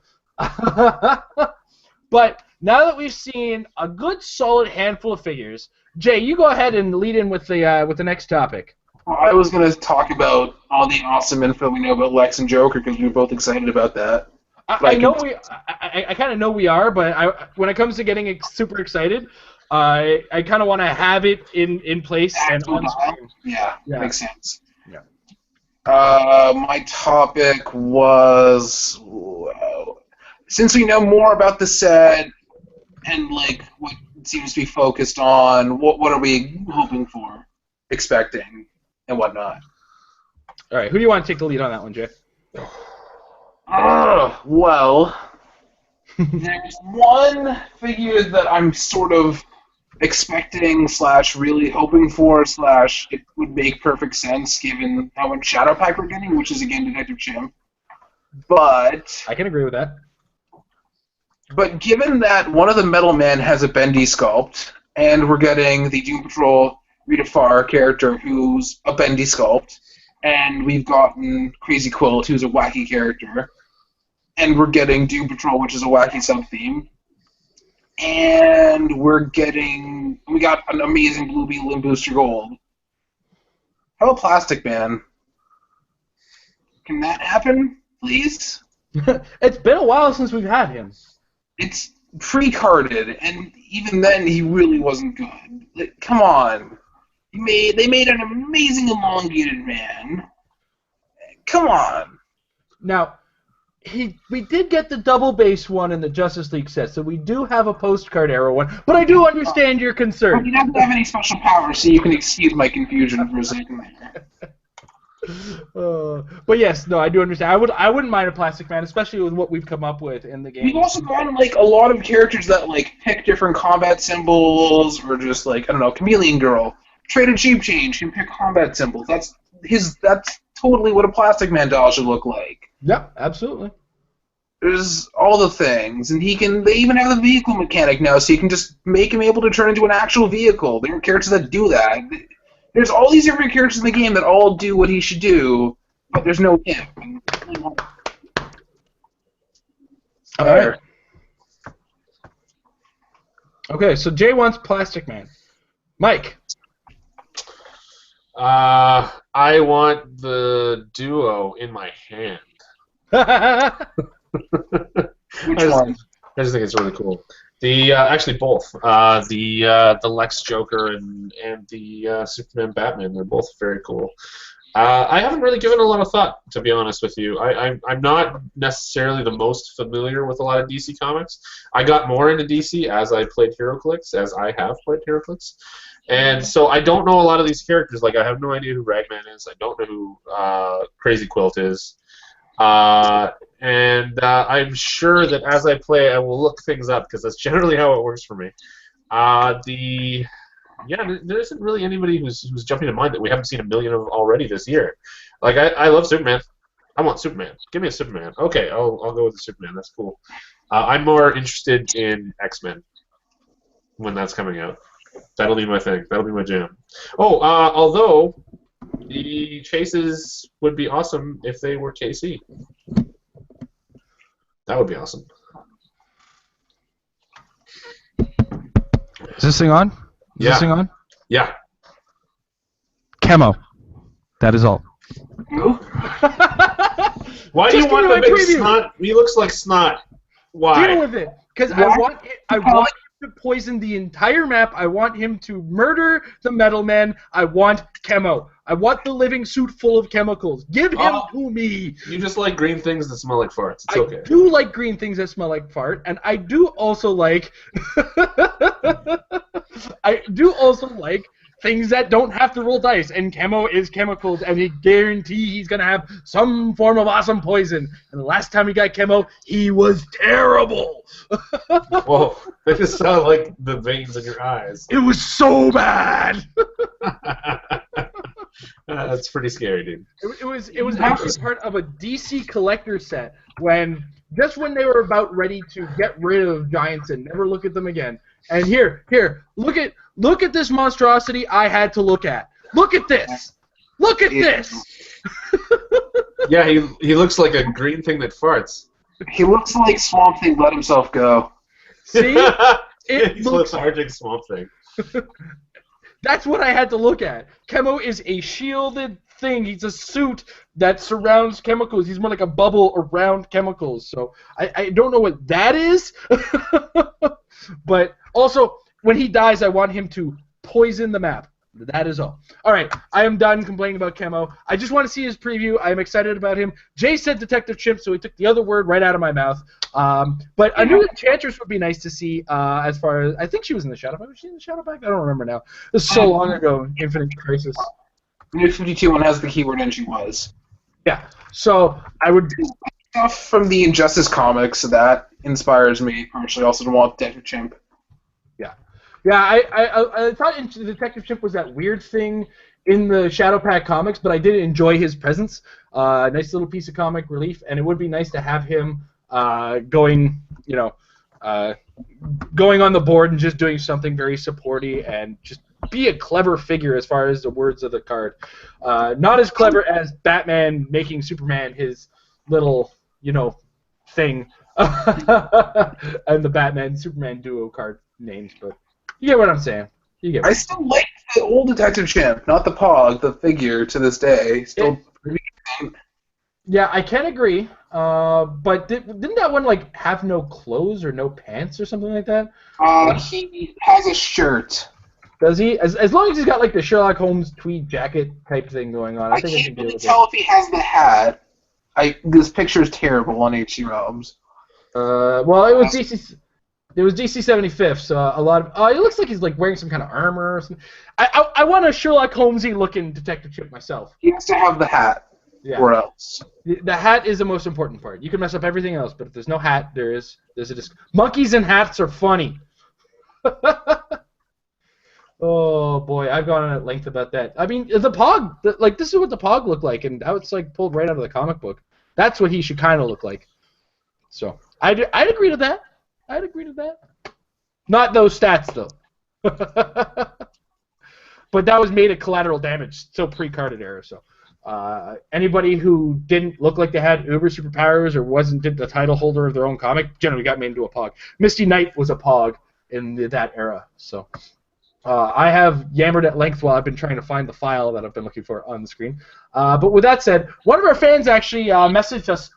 But now that we've seen a good solid handful of figures, Jay, you go ahead and lead in with the next topic. Well, I was going to talk about all the awesome info we know about Lex and Joker because we were both excited about that. I kind of know we are, but when it comes to getting super excited, I kind of want to have it in place and on screen. Yeah, makes sense. Yeah. My topic was, since we know more about the set and like what it seems to be focused on, what are we hoping for, expecting, and whatnot? All right, who do you want to take the lead on that one, Jay? Well, there's one figure that I'm sort of expecting / really hoping for / it would make perfect sense given how much Shadow Pack we're getting, which is again Detective Chimp. But I can agree with that. But given that one of the Metal Men has a bendy sculpt, and we're getting the Doom Patrol Rita Farr character who's a bendy sculpt, and we've gotten Crazy Quilt who's a wacky character, and we're getting Doom Patrol, which is a wacky sub-theme, and we got an amazing Blue Beetle and Booster Gold. How about Plastic Man? Can that happen, please? It's been a while since we've had him. It's pre-carded, and even then he really wasn't good. Like, come on. They made an amazing elongated man. Come on. Now, we did get the double base one in the Justice League set, so we do have a postcard era one, but I do understand your concern. Well, he doesn't have any special powers, so you can excuse my confusion for a second there. But yes, no, I do understand. I wouldn't mind a Plastic Man, especially with what we've come up with in the game. We've also gotten like a lot of characters that like pick different combat symbols, or just like, I don't know, Chameleon Girl. Trade and Cheap Change can pick combat symbols. That's totally what a Plastic Man doll should look like. Yep, absolutely. There's all the things, and they even have the vehicle mechanic now, so you can just make him able to turn into an actual vehicle. There are characters that do that. There's all these different characters in the game that all do what he should do, but there's no him. All right. Okay, so Jay wants Plastic Man. Mike. I want the duo in my hand. Which one? I just think it's really cool. The actually both the Lex Joker and the Superman Batman. They're both very cool. I haven't really given a lot of thought, to be honest with you. I'm not necessarily the most familiar with a lot of DC comics. I got more into DC as I played Heroclix, as I have played Heroclix. And so I don't know a lot of these characters. Like, I have no idea who Ragman is. I don't know who Crazy Quilt is. And I'm sure that as I play, I will look things up, because that's generally how it works for me. Yeah, there isn't really anybody who's jumping to mind that we haven't seen a million of already this year. Like, I love Superman. I want Superman. Give me a Superman. Okay, I'll go with the Superman. That's cool. I'm more interested in X-Men when that's coming out. That'll be my thing. That'll be my jam. Oh, although the chases would be awesome if they were KC. That would be awesome. Is this thing on? Is this thing on? Yeah. Camo. That is all. Why do you want the big snot? He looks like snot. Why? Deal with it, because I want him to poison the entire map. I want him to murder the Metal Man. I want Chemo. I want the living suit full of chemicals. Give him to me. You just like green things that smell like farts. It's okay. I do like green things that smell like fart, and I do also like things that don't have to roll dice, and Chemo is chemicals, and he guarantee he's gonna have some form of awesome poison. And the last time he got Chemo, he was terrible. Whoa, they just sound like the veins in your eyes. It was so bad. That's pretty scary, dude. It was actually part of a DC collector set when they were about ready to get rid of Giants and never look at them again. And here, look at this monstrosity I had to look at. Look at this. Look at this. Yeah, he looks like a green thing that farts. He looks like Swamp Thing let himself go. See? He's lethargic Swamp Thing. That's what I had to look at. Chemo is a shielded thing. He's a suit that surrounds chemicals. He's more like a bubble around chemicals. So I don't know what that is. But also, when he dies, I want him to poison the map. That is all. All right, I am done complaining about Chemo. I just want to see his preview. I am excited about him. Jay said Detective Chimp, so he took the other word right out of my mouth. But I knew Enchantress would be nice to see as far as... I think she was in the Shadow Pack. Was she in the Shadow Pack? I don't remember now. This is so long ago, Infinite Crisis. New 52 one has the keyword, and she was. Yeah, so I would... Stuff from the Injustice comics that inspires me, partially, also to want Detective Chimp. Yeah, I thought Detective Chimp was that weird thing in the Shadow Pack comics, but I did enjoy his presence. Nice little piece of comic relief, and it would be nice to have him going on the board and just doing something very supporty and just be a clever figure as far as the words of the card. Not as clever as Batman making Superman his little, thing, and the Batman-Superman duo card names, but... You get what I'm saying. I still like the old Detective Chimp, not the Pog, the figure to this day. Still pretty good. Yeah, I can agree. But didn't that one have no clothes or no pants or something like that? He has a shirt. Does he? As long as he's got the Sherlock Holmes tweed jacket type thing going on, I think I can deal with it. I can't really tell if he has the hat. This picture is terrible on HC Realms. Well, it was DC. It was DC 75th, so a lot of... it looks like he's wearing some kind of armor or something. I want a Sherlock Holmesy looking Detective Chimp myself. He has to have the hat, or else. The hat is the most important part. You can mess up everything else, but if there's no hat, there's a disc. Monkeys and hats are funny. Oh boy, I've gone on at length about that. I mean, the Pog, this is what the Pog looked like, and how it's pulled right out of the comic book. That's what he should kind of look like. So I'd agree to that. I'd agree to that. Not those stats, though. But that was made at collateral damage, still pre-carded era, so. Anybody who didn't look like they had uber superpowers or wasn't the title holder of their own comic generally got made into a Pog. Misty Knight was a Pog in that era. So I have yammered at length while I've been trying to find the file that I've been looking for on the screen. But with that said, one of our fans actually messaged us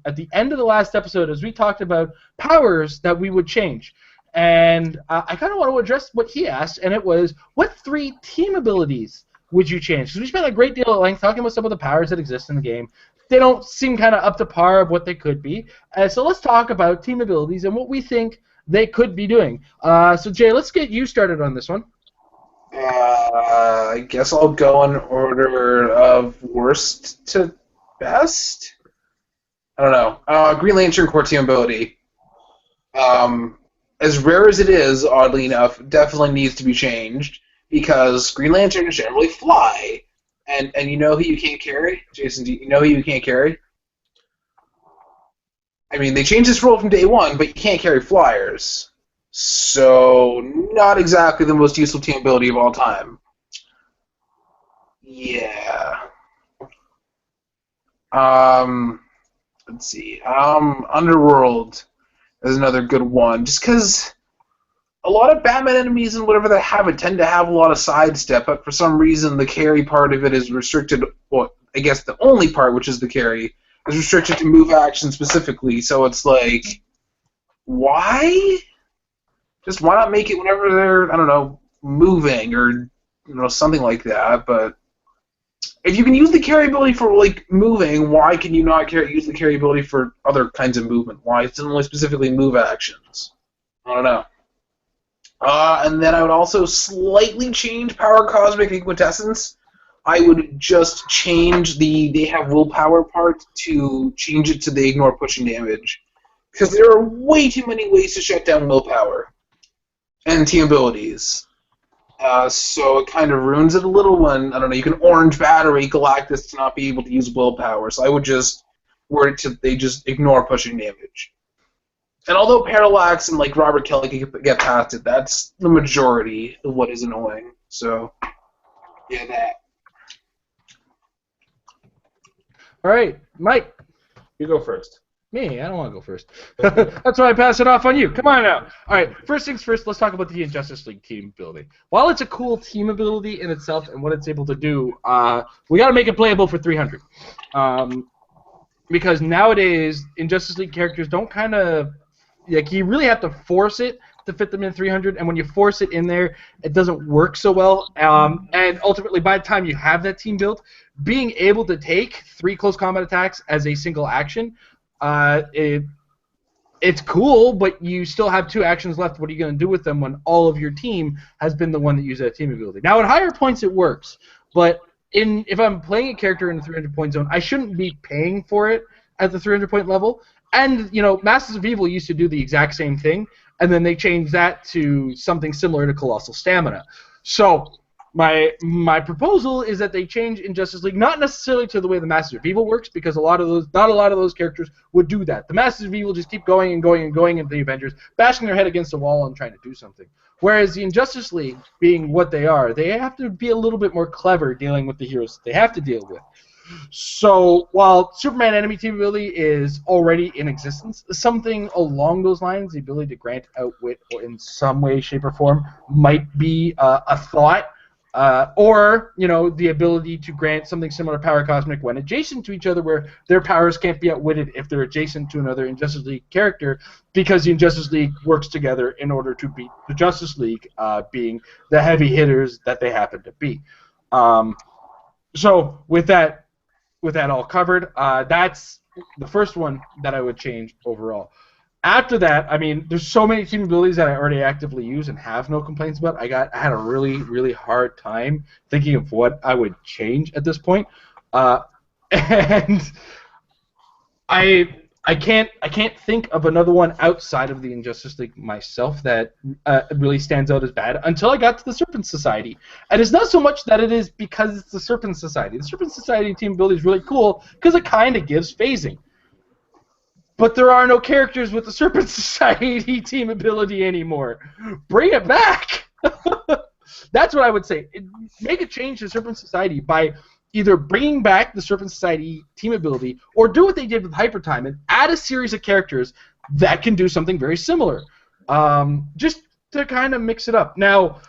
at the end of the last episode as we talked about powers that we would change. And I kind of want to address what he asked, and it was, what 3 team abilities would you change? Because we spent a great deal of length talking about some of the powers that exist in the game. They don't seem kind of up to par of what they could be. So let's talk about team abilities and what we think they could be doing. So Jay, let's get you started on this one. I guess I'll go in order of worst to best. I don't know. Green Lantern core team ability. As rare as it is, oddly enough, definitely needs to be changed because Green Lanterns generally fly. And you know who you can't carry? Jason, do you know who you can't carry? I mean, they changed this rule from day one, but you can't carry flyers. So, not exactly the most useful team ability of all time. Yeah. Let's see. Underworld is another good one. Just because a lot of Batman enemies and whatever they have it tend to have a lot of sidestep, but for some reason the carry part of it is restricted. Well, I guess the only part, which is the carry, is restricted to move action specifically. So it's like, why? Just why not make it whenever they're, I don't know, moving or something like that. But if you can use the carry ability for like moving, why can you not use the carry ability for other kinds of movement? Why it's only specifically move actions? I don't know. And then I would also slightly change Power Cosmic Inquintessence. I would just change the they have willpower part to change it to the ignore pushing damage. Because there are way too many ways to shut down willpower and team abilities. So it kind of ruins it a little when, I don't know, you can orange battery Galactus to not be able to use willpower. So I would just word it to they just ignore pushing damage. And although Parallax and like Robert Kelly can get past it, that's the majority of what is annoying. So, yeah, that. All right, Mike. You go first. Me? I don't want to go first. That's why I pass it off on you. Come on now. All right, first things first, let's talk about the Injustice League team ability. While it's a cool team ability in itself and what it's able to do, we got to make it playable for 300. Because nowadays, Injustice League characters don't kind of... Like, you really have to force it to fit them in 300, and when you force it in there, it doesn't work so well. And ultimately, by the time you have that team built, being able to take 3 close combat attacks as a single action, it's cool, but you still have 2 actions left. What are you going to do with them when all of your team has been the one that used that team ability? Now, at higher points, it works, but if I'm playing a character in the 300-point zone, I shouldn't be paying for it at the 300-point level. And, Masters of Evil used to do the exact same thing, and then they changed that to something similar to Colossal Stamina. So, my proposal is that they change Injustice League, not necessarily to the way the Masters of Evil works, because not a lot of those characters would do that. The Masters of Evil just keep going and going and going into the Avengers, bashing their head against the wall and trying to do something. Whereas the Injustice League, being what they are, they have to be a little bit more clever dealing with the heroes they have to deal with. So, while Superman enemy team ability is already in existence, something along those lines, the ability to grant outwit or in some way, shape, or form, might be a thought. Or, the ability to grant something similar to Power Cosmic when adjacent to each other, where their powers can't be outwitted if they're adjacent to another Injustice League character, because the Injustice League works together in order to beat the Justice League, being the heavy hitters that they happen to be. So, with that all covered, that's the first one that I would change overall. After that, I mean, there's so many team abilities that I already actively use and have no complaints about. I had a really, really hard time thinking of what I would change at this point, and I can't think of another one outside of the Injustice League myself that really stands out as bad until I got to the Serpent Society. And it's not so much that it is because it's the Serpent Society. The Serpent Society team ability is really cool because it kind of gives phasing. But there are no characters with the Serpent Society team ability anymore. Bring it back! That's what I would say. Make a change to Serpent Society by either bringing back the Serpent Society team ability or do what they did with Hypertime and add a series of characters that can do something very similar. Just to kind of mix it up. Now,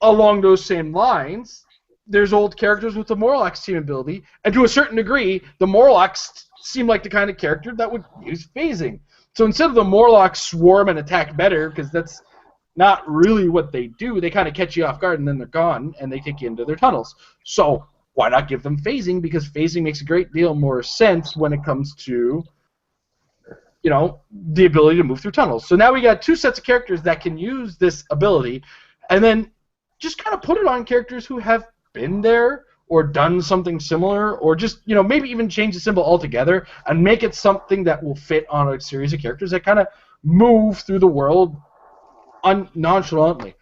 along those same lines, there's old characters with the Morlocks team ability, and to a certain degree, the Morlocks seem like the kind of character that would use phasing. So instead of the Morlocks swarm and attack better, because that's not really what they do, they kind of catch you off guard and then they're gone, and they take you into their tunnels. So why not give them phasing? Because phasing makes a great deal more sense when it comes to, you know, the ability to move through tunnels. So now we got two sets of characters that can use this ability, and then just kind of put it on characters who have been there or done something similar, or just, you know, maybe even change the symbol altogether and make it something that will fit on a series of characters that kind of move through the world nonchalantly.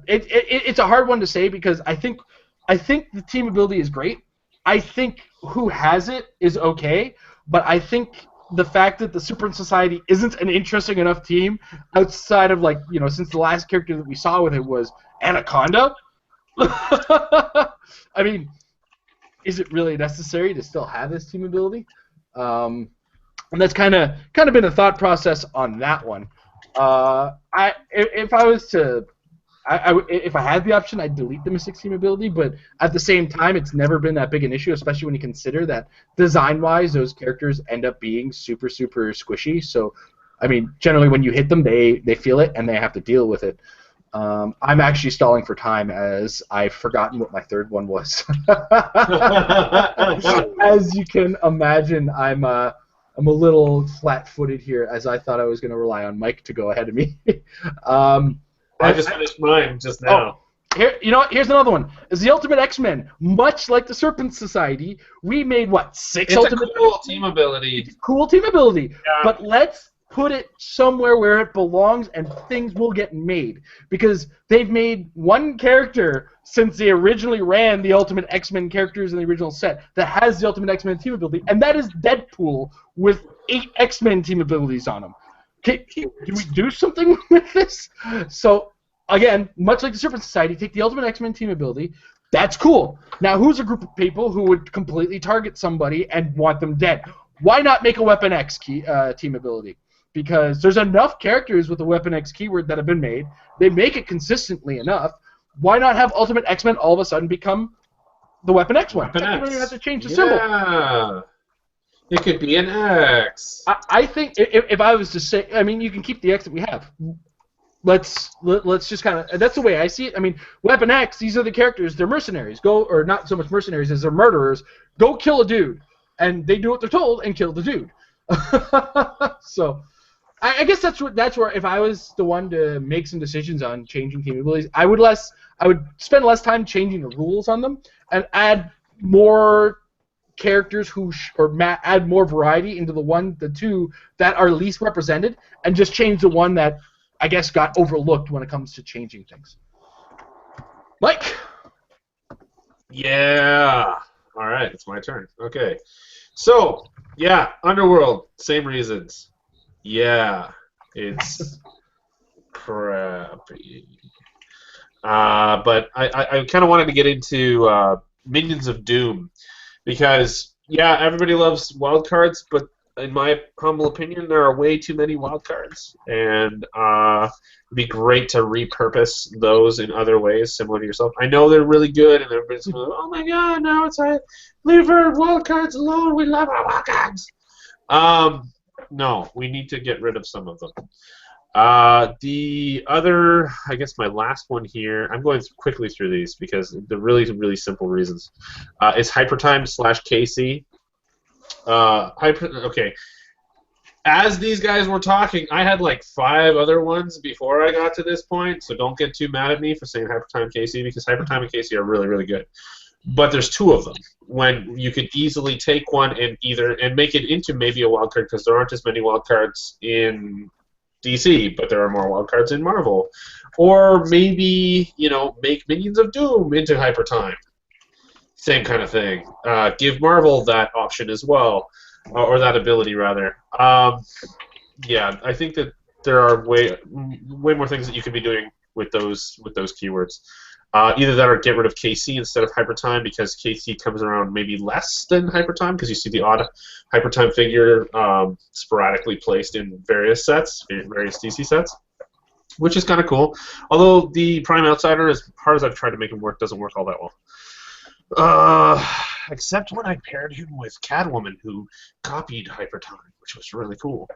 It's a hard one to say because I think the team ability is great. I think who has it is okay, but I think the fact that the Super Society isn't an interesting enough team outside of, like, you know, since the last character that we saw with it was Anaconda. I mean, is it really necessary to still have this team ability? And that's kind of been a thought process on that one. If I had the option, I'd delete the Mystic team ability, but at the same time, it's never been that big an issue, especially when you consider that design-wise, those characters end up being super, super squishy. So, I mean, generally when you hit them, they feel it and they have to deal with it. I'm actually stalling for time as I've forgotten what my third one was. As you can imagine, I'm a little flat-footed here, as I thought I was going to rely on Mike to go ahead of me. I just finished mine just now. Oh, here, you know what? Here's another one. Is the Ultimate X-Men, much like the Serpent Society, we made what, 6 it's Ultimate? It's a cool team ability. Cool team ability. Yeah. But let's put it somewhere where it belongs, and things will get made, because they've made one character since they originally ran the Ultimate X-Men characters in the original set that has the Ultimate X-Men team ability, and that is Deadpool with 8 X-Men team abilities on him. Do we do something with this? So, again, much like the Serpent Society, take the Ultimate X-Men team ability. That's cool. Now, who's a group of people who would completely target somebody and want them dead? Why not make a Weapon X team ability? Because there's enough characters with the Weapon X keyword that have been made. They make it consistently enough. Why not have Ultimate X-Men all of a sudden become the Weapon X one? You don't even have to change the symbol. Yeah. It could be an X. I think if I was to say, I mean, you can keep the X that we have. Let's just kind of, that's the way I see it. I mean, Weapon X, these are the characters. They're mercenaries. Or not so much mercenaries as they're murderers. Go kill a dude, and they do what they're told and kill the dude. So, I guess that's where if I was the one to make some decisions on changing team abilities, I would spend less time changing the rules on them and add more characters add more variety into the two that are least represented, and just change the one that I guess got overlooked when it comes to changing things. Mike. Yeah. All right, it's my turn. Okay. So, yeah, Underworld, same reasons. Yeah, it's crappy. But I kind of wanted to get into Minions of Doom, because, yeah, everybody loves wildcards, but in my humble opinion, there are way too many wildcards, and it'd be great to repurpose those in other ways, similar to yourself. I know they're really good, and everybody's going, oh my god, no, it's leave our wildcards alone, we love our wildcards. No, we need to get rid of some of them. The other, I guess my last one here, I'm going quickly through these because they're really, really simple reasons, is Hypertime / KC. Okay. As these guys were talking, I had like 5 other ones before I got to this point, so don't get too mad at me for saying Hypertime KC, because Hypertime and KC are really, really good. But there's 2 of them, when you could easily take one and make it into maybe a wildcard, because there aren't as many wildcards in DC, but there are more wildcards in Marvel. Or maybe, you know, make Minions of Doom into Hypertime. Same kind of thing. Give Marvel that option as well, or that ability rather. Yeah, I think that there are way more things that you could be doing with those keywords. Either that or get rid of KC instead of Hypertime, because KC comes around maybe less than Hypertime, because you see the odd Hypertime figure sporadically placed in various sets, various DC sets, which is kind of cool. Although the Prime Outsider, as hard as I've tried to make him work, doesn't work all that well. Except when I paired him with Catwoman, who copied Hypertime, which was really cool.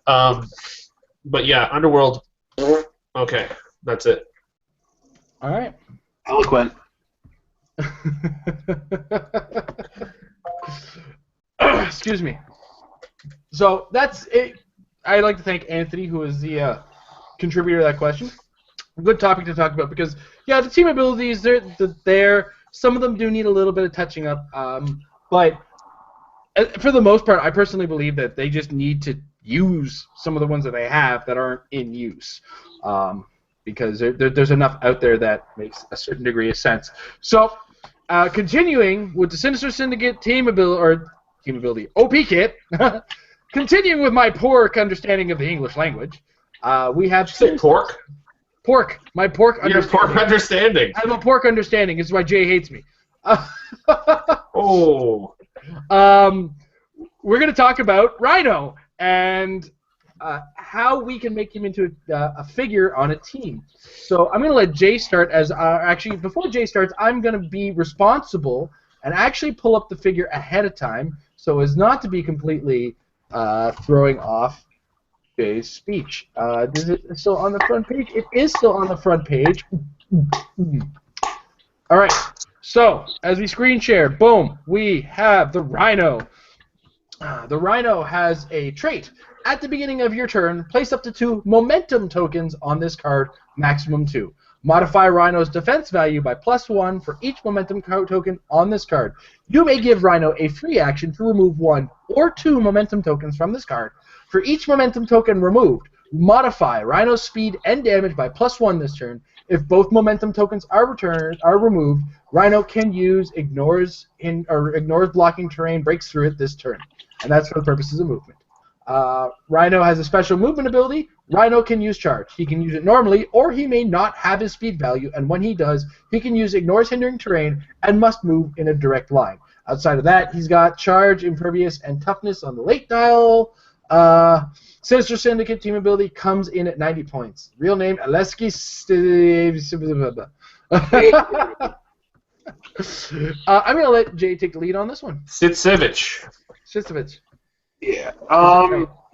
But yeah, Underworld. Okay, that's it. All right. Eloquent. Excuse me. So that's it. I'd like to thank Anthony, who is the contributor to that question. Good topic to talk about because, yeah, the team abilities, they're there. Some of them do need a little bit of touching up, but for the most part, I personally believe that they just need to use some of the ones that they have that aren't in use. Because there's enough out there that makes a certain degree of sense. So, continuing with the Sinister Syndicate team ability OP kit, continuing with my pork understanding of the English language, we have... Did you say pork? Pork. My pork understanding. Your pork understanding. I have a pork understanding. This is why Jay hates me. Oh. We're going to talk about Rhino and... how we can make him into a figure on a team. So I'm going to let Jay start as... actually, before Jay starts, I'm going to be responsible and actually pull up the figure ahead of time so as not to be completely throwing off Jay's speech. Is it still on the front page? It is still on the front page. All right. So, as we screen share, boom, we have the Rhino. The Rhino has a trait. At the beginning of your turn, place up to 2 momentum tokens on this card, maximum 2. Modify Rhino's defense value by +1 for each momentum token on this card. You may give Rhino a free action to remove 1 or 2 momentum tokens from this card. For each momentum token removed, modify Rhino's speed and damage by +1 this turn. If both momentum tokens are removed, Rhino can use ignores blocking terrain, breaks through it this turn. And that's for the purposes of movement. Rhino has a special movement ability. Rhino can use charge. He can use it normally, or he may not have his speed value, and when he does, he can use ignores hindering terrain and must move in a direct line. Outside of that, he's got charge, impervious, and toughness on the late dial. Sinister Syndicate team ability comes in at 90 points. Real name, Aleski I'm going to let Jay take the lead on this one. Sitsevich. Yeah.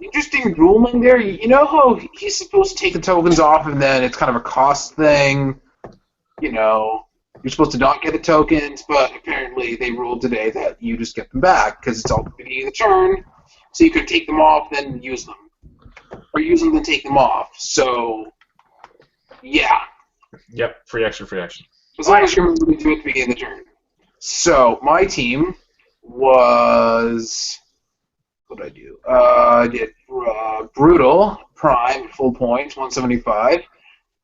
Interesting ruling there. You know how he's supposed to take the tokens off and then it's kind of a cost thing? You know, you're supposed to not get the tokens, but apparently they ruled today that you just get them back because it's all the beginning of the turn. So you could take them off, then use them. Or use them, then take them off. So, yeah. Yep, free action. As long as you're moving to it at the beginning of the turn. So, my team was... What did I do? I did Brutal, Prime, full points, 175.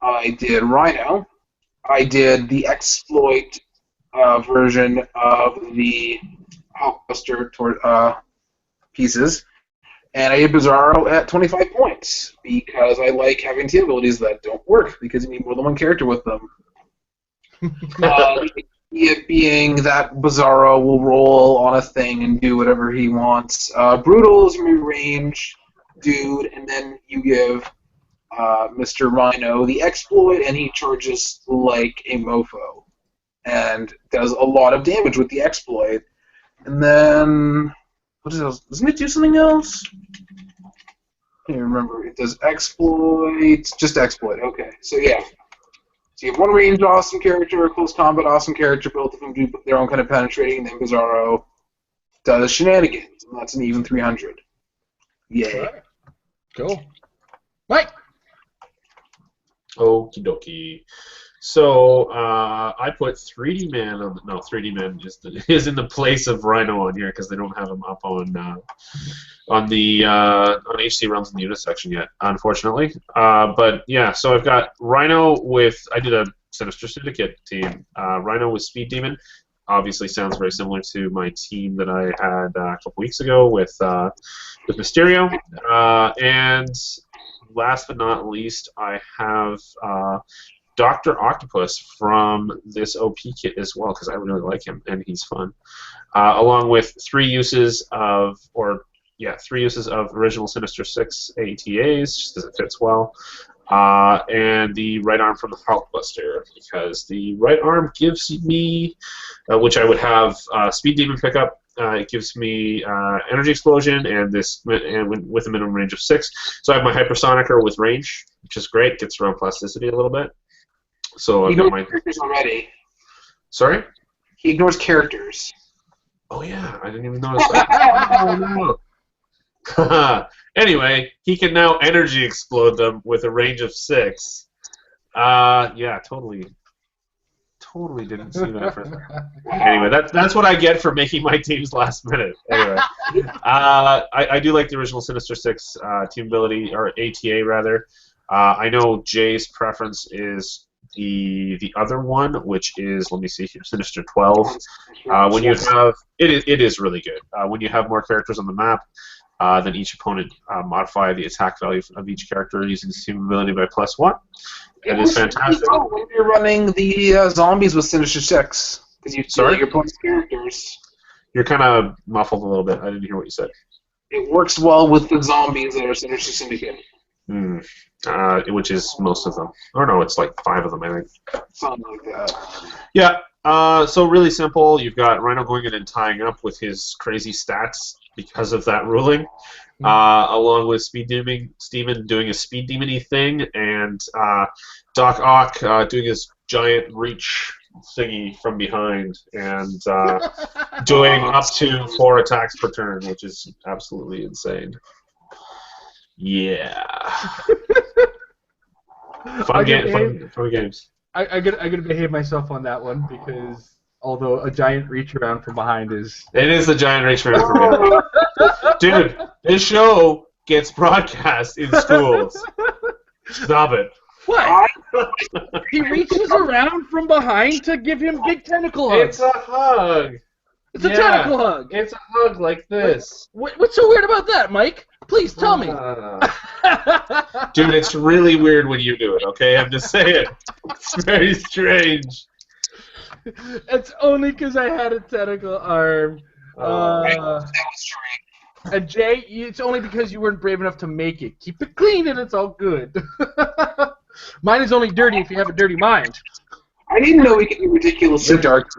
I did Rhino. I did the Exploit version of the Hulkbuster pieces. And I did Bizarro at 25 points because I like having team abilities that don't work because you need more than one character with them. It being that Bizarro will roll on a thing and do whatever he wants. Brutal is your range dude, and then you give Mr. Rhino the Exploit, and he charges like a mofo and does a lot of damage with the Exploit. And then... what else? Doesn't it do something else? I can't remember. It does Exploit. Just Exploit. Okay. So, yeah. So you have one ranged awesome character, a close combat awesome character, both of them do their own kind of penetrating, and then Bizarro does shenanigans, and that's an even 300. Yay. Right. Cool. Mike! Okie dokie. So I put 3D Man on. No, 3D Man is in the place of Rhino on here because they don't have him up on HC runs in the unit section yet, unfortunately. But yeah, so I've got Rhino with. I did a Sinister Syndicate team. Rhino with Speed Demon. Obviously, sounds very similar to my team that I had a couple weeks ago with Mysterio. And last but not least, I have Dr. Octopus from this OP kit as well, because I really like him, and he's fun. Along with three uses of original Sinister Six ATAs, just as it fits well. And the right arm from the Hulkbuster, because the right arm gives me, which I would have Speed Demon pick up. It gives me Energy Explosion and with a minimum range of 6. So I have my Hypersonicer with range, which is great. Gets around plasticity a little bit. So I've got my characters already. Sorry? He ignores characters. Oh yeah, I didn't even notice that. Oh, no. Anyway, he can now energy explode them with a range of 6. Yeah, totally didn't see that for a second. Anyway, that's what I get for making my teams last minute. Anyway, I do like the original Sinister Six team ability, or ATA rather. I know Jay's preference is the other one, which is, let me see here, Sinister 12. When you have it is really good. When you have more characters on the map, then each opponent modify the attack value of each character using the team ability by +1. It is fantastic. When you're running the zombies with Sinister Six, because you Sorry? your opponent's characters. You're kind of muffled a little bit. I didn't hear what you said. It works well with the zombies that are Sinister Syndicate. Which is most of them. Or no, it's like 5 of them, I think. Something like that. Yeah. So really simple. You've got Rhino going in and tying up with his crazy stats because of that ruling, along with Steven doing a Speed Demon-y thing, and Doc Ock doing his giant reach thingy from behind, and doing up to 4 attacks per turn, which is absolutely insane. Yeah. Fun games. I gotta behave myself on that one, because although a giant reach around from behind is... It is a giant reach around from behind. Dude, this show gets broadcast in schools. Stop it. What? He reaches around from behind to give him big tentacle hugs. It's a hug. It's a tentacle hug. It's a hug like this. What's so weird about that, Mike? Please tell me. Dude, it's really weird when you do it, okay? I'm just saying. It's very strange. It's only because I had a tentacle arm. And Jay, it's only because you weren't brave enough to make it. Keep it clean and it's all good. Mine is only dirty if you have a dirty mind. I didn't know we could be ridiculously dark.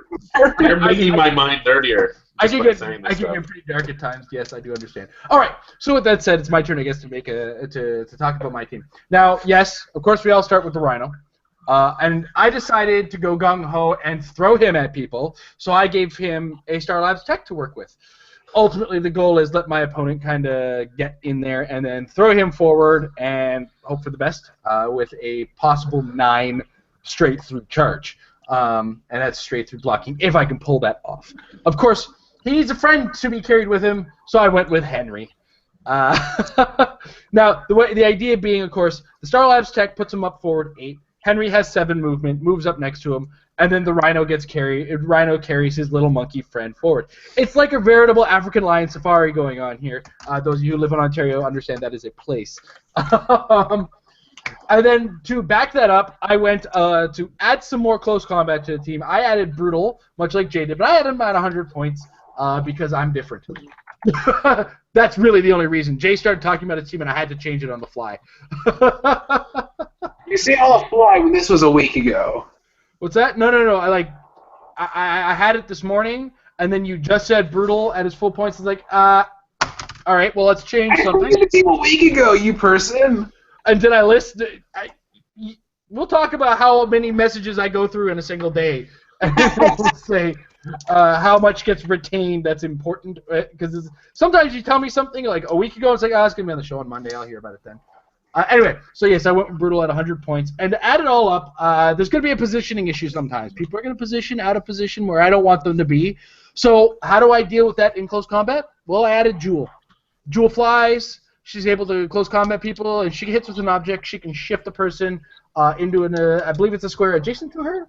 You're making my mind dirtier. I can get pretty dark at times. Yes, I do understand. All right. So with that said, it's my turn, I guess, to make to talk about my team. Now, yes, of course, we all start with the Rhino, and I decided to go gung ho and throw him at people. So I gave him a Star Labs tech to work with. Ultimately, the goal is let my opponent kind of get in there and then throw him forward and hope for the best with a possible 9 straight through charge. And that's straight through blocking, if I can pull that off. Of course, he needs a friend to be carried with him, so I went with Henry. Now, the idea being, of course, the Star Labs tech puts him up forward 8. Henry has 7 movement, moves up next to him, and then the Rhino gets carried. Rhino carries his little monkey friend forward. It's like a veritable African lion safari going on here. Those of you who live in Ontario understand that is a place. And then to back that up, I went to add some more close combat to the team. I added Brutal, much like Jay did, but I had him at 100 points because I'm different. That's really the only reason. Jay started talking about his team, and I had to change it on the fly. You say on the fly when this was a week ago. What's that? No. I had it this morning, and then you just said Brutal at his full points. It's like, all right, well, let's change something. I had the team a week ago, you person. And did I list? We'll talk about how many messages I go through in a single day, and we'll say how much gets retained. That's important, because sometimes you tell me something like a week ago, it's like, it's gonna be on the show on Monday. I'll hear about it then. Anyway, so yes, I went with Brutal at 100 points, and to add it all up, there's gonna be a positioning issue sometimes. People are gonna position out of position where I don't want them to be. So how do I deal with that in close combat? Well, I added Jewel. Jewel flies. She's able to close combat people, and she hits with an object. She can shift the person into I believe it's a square adjacent to her.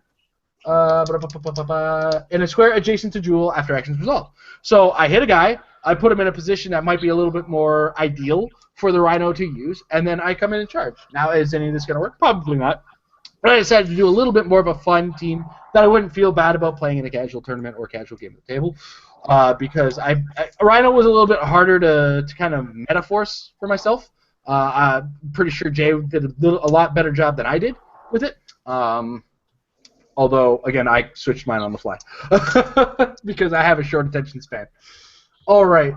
In a square adjacent to Jewel after actions resolved. So I hit a guy. I put him in a position that might be a little bit more ideal for the Rhino to use, and then I come in and charge. Now, is any of this going to work? Probably not. And I decided to do a little bit more of a fun team that I wouldn't feel bad about playing in a casual tournament or casual game at the table, because Rhino was a little bit harder to kind of metaforce for myself. I'm pretty sure Jay did a lot better job than I did with it. Although, again, I switched mine on the fly because I have a short attention span. All right.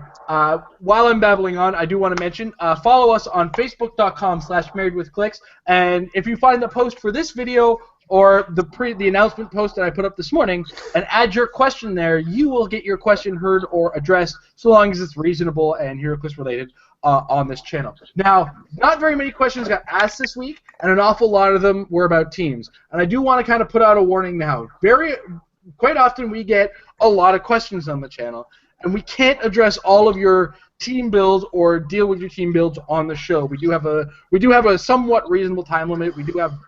While I'm babbling on, I do want to mention, follow us on Facebook.com/MarriedWithClicks, and if you find the post for this video or the announcement post that I put up this morning, and add your question there, you will get your question heard or addressed, so long as it's reasonable and Heroclix related on this channel. Now, not very many questions got asked this week, and an awful lot of them were about teams. And I do want to kind of put out a warning now. Quite often we get a lot of questions on the channel, and we can't address all of your team builds or deal with your team builds on the show. We do have a somewhat reasonable time limit.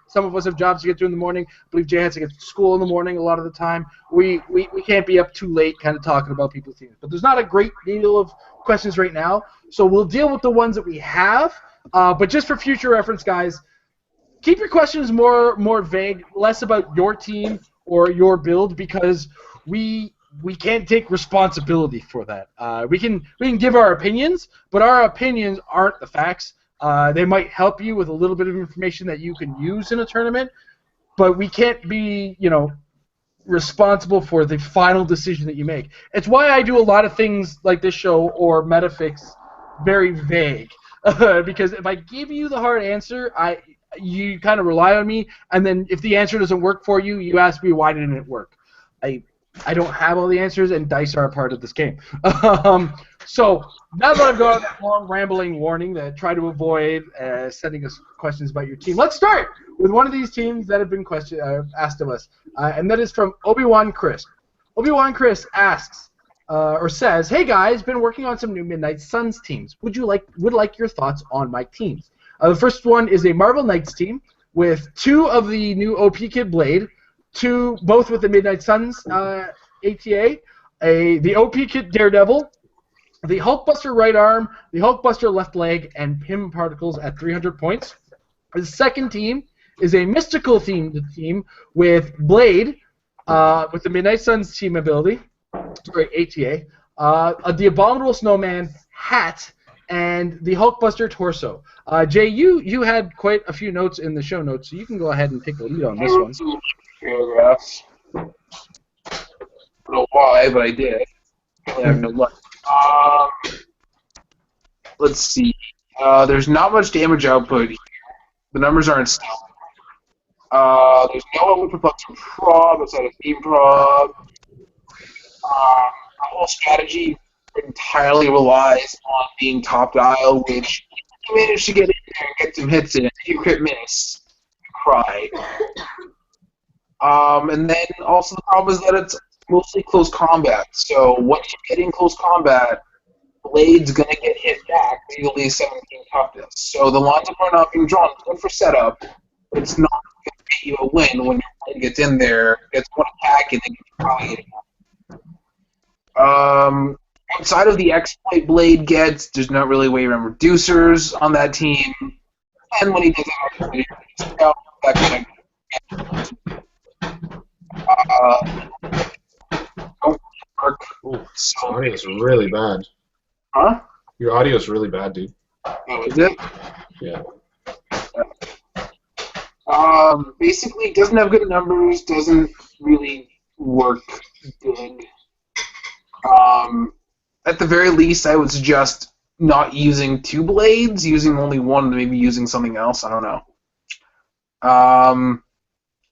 Some of us have jobs to get to in the morning. I believe Jay has to get to school in the morning a lot of the time. We can't be up too late kind of talking about people's teams. But there's not a great deal of questions right now, so we'll deal with the ones that we have. But just for future reference, guys, keep your questions more vague, less about your team or your build, because we can't take responsibility for that. We can give our opinions, but our opinions aren't the facts. They might help you with a little bit of information that you can use in a tournament, but we can't be, responsible for the final decision that you make. It's why I do a lot of things like this show or Metafix very vague, because if I give you the hard answer, you kind of rely on me, and then if the answer doesn't work for you, you ask me why didn't it work. I don't have all the answers, and dice are a part of this game. So now that I've got that long rambling warning that try to avoid sending us questions about your team, let's start with one of these teams that have been asked of us, and that is from Obi-Wan Chris. Obi-Wan Chris asks or says, "Hey guys, been working on some new Midnight Suns teams. Would like your thoughts on my teams. The first one is a Marvel Knights team with 2 of the new OP Kid Blade." Both with the Midnight Suns ATA, the OP Kit Daredevil, the Hulkbuster right arm, the Hulkbuster left leg, and Pym particles at 300 points. The second team is a mystical themed team with Blade, with the Midnight Suns team ability, ATA, the Abominable Snowman hat, and the Hulkbuster torso. Jay, you had quite a few notes in the show notes, so you can go ahead and take the lead on this one. Paragraphs. I don't know why, but I did. I have no luck. Let's see. There's not much damage output here. The numbers aren't stellar. There's no output perplexer prob outside of theme prob. The whole strategy entirely relies on being top dial, which you manage to get in there and get some hits in. If you crit miss, you cry. And then also the problem is that it's mostly close combat. So when you get in close combat, Blade's going to get hit back, legally 17 toughness. So the lines are not being drawn. It's good for setup, but it's not going to get you a win when your Blade gets in there, gets one attack, and then gets probably outside of the exploit Blade gets, there's not really a way around reducers on that team. And when he does that kind of don't work. Ooh, audio is really bad. Huh? Your audio is really bad, dude. Oh, is it? Yeah. Basically, doesn't have good numbers, doesn't really work good. At the very least, I would suggest not using 2 blades, using only one, maybe using something else. I don't know.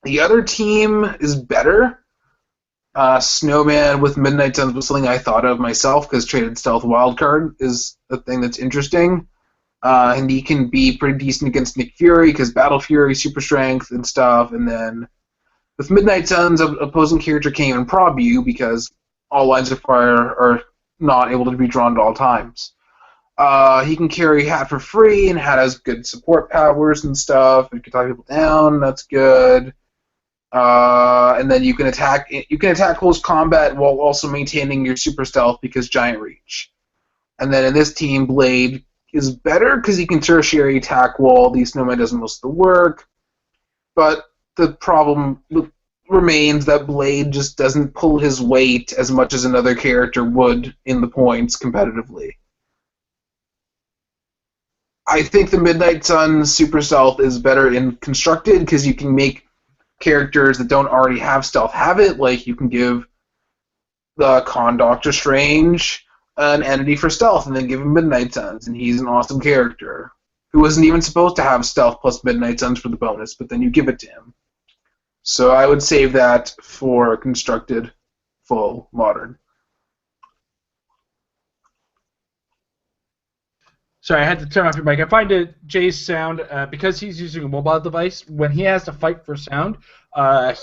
The other team is better. Snowman with Midnight Suns was something I thought of myself because traded stealth wildcard is a thing that's interesting. And he can be pretty decent against Nick Fury because Battle Fury, Super Strength, and stuff. And then with Midnight Suns, an opposing character can't even prob you because all lines of fire are not able to be drawn at all times. He can carry Hat for free, and Hat has good support powers and stuff. You can talk people down. That's good. And then you can attack close combat while also maintaining your super stealth because Giant Reach. And then in this team, Blade is better because he can tertiary attack while the Snowman does most of the work. But the problem remains that Blade just doesn't pull his weight as much as another character would in the points competitively. I think the Midnight Sun Super Stealth is better in constructed because you can make characters that don't already have stealth have it. Like you can give the Con Doctor Strange an entity for stealth and then give him Midnight Suns, and he's an awesome character who wasn't even supposed to have stealth plus Midnight Suns for the bonus, but then you give it to him. So I would save that for constructed full modern. Sorry, I had to turn off your mic. I find Jay's sound, because he's using a mobile device, when he has to fight for sound,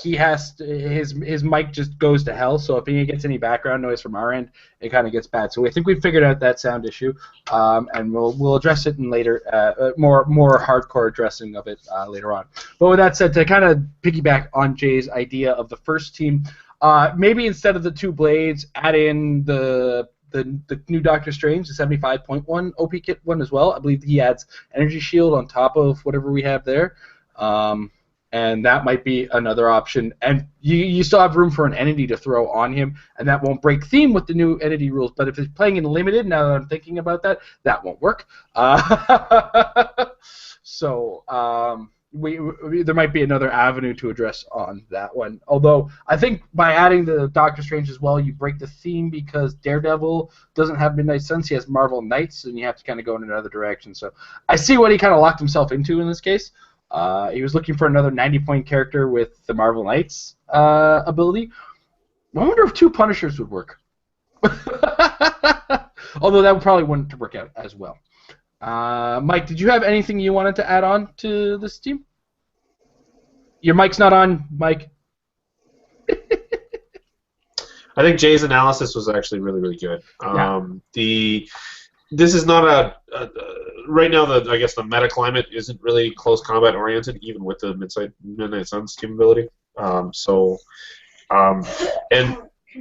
he has to, his mic just goes to hell, so if he gets any background noise from our end, it kind of gets bad. So I think we've figured out that sound issue, and we'll address it in later, more hardcore addressing of it later on. But with that said, to kind of piggyback on Jay's idea of the first team, maybe instead of the 2 blades, add in the new Doctor Strange, the 75.1 OP kit one as well. I believe he adds Energy Shield on top of whatever we have there. And that might be another option. And you still have room for an entity to throw on him, and that won't break theme with the new entity rules. But if he's playing in limited, now that I'm thinking about that, that won't work. There might be another avenue to address on that one. Although I think by adding the Doctor Strange as well, you break the theme because Daredevil doesn't have Midnight Suns. He has Marvel Knights, and you have to kind of go in another direction. So I see what he kind of locked himself into in this case. He was looking for another 90-point character with the Marvel Knights ability. I wonder if 2 Punishers would work. Although that probably wouldn't work out as well. Mike, did you have anything you wanted to add on to this team? Your mic's not on, Mike. I think Jay's analysis was actually really, really good. This is not a right now. I guess the meta climate isn't really close combat oriented, even with the Midnight Suns capability. And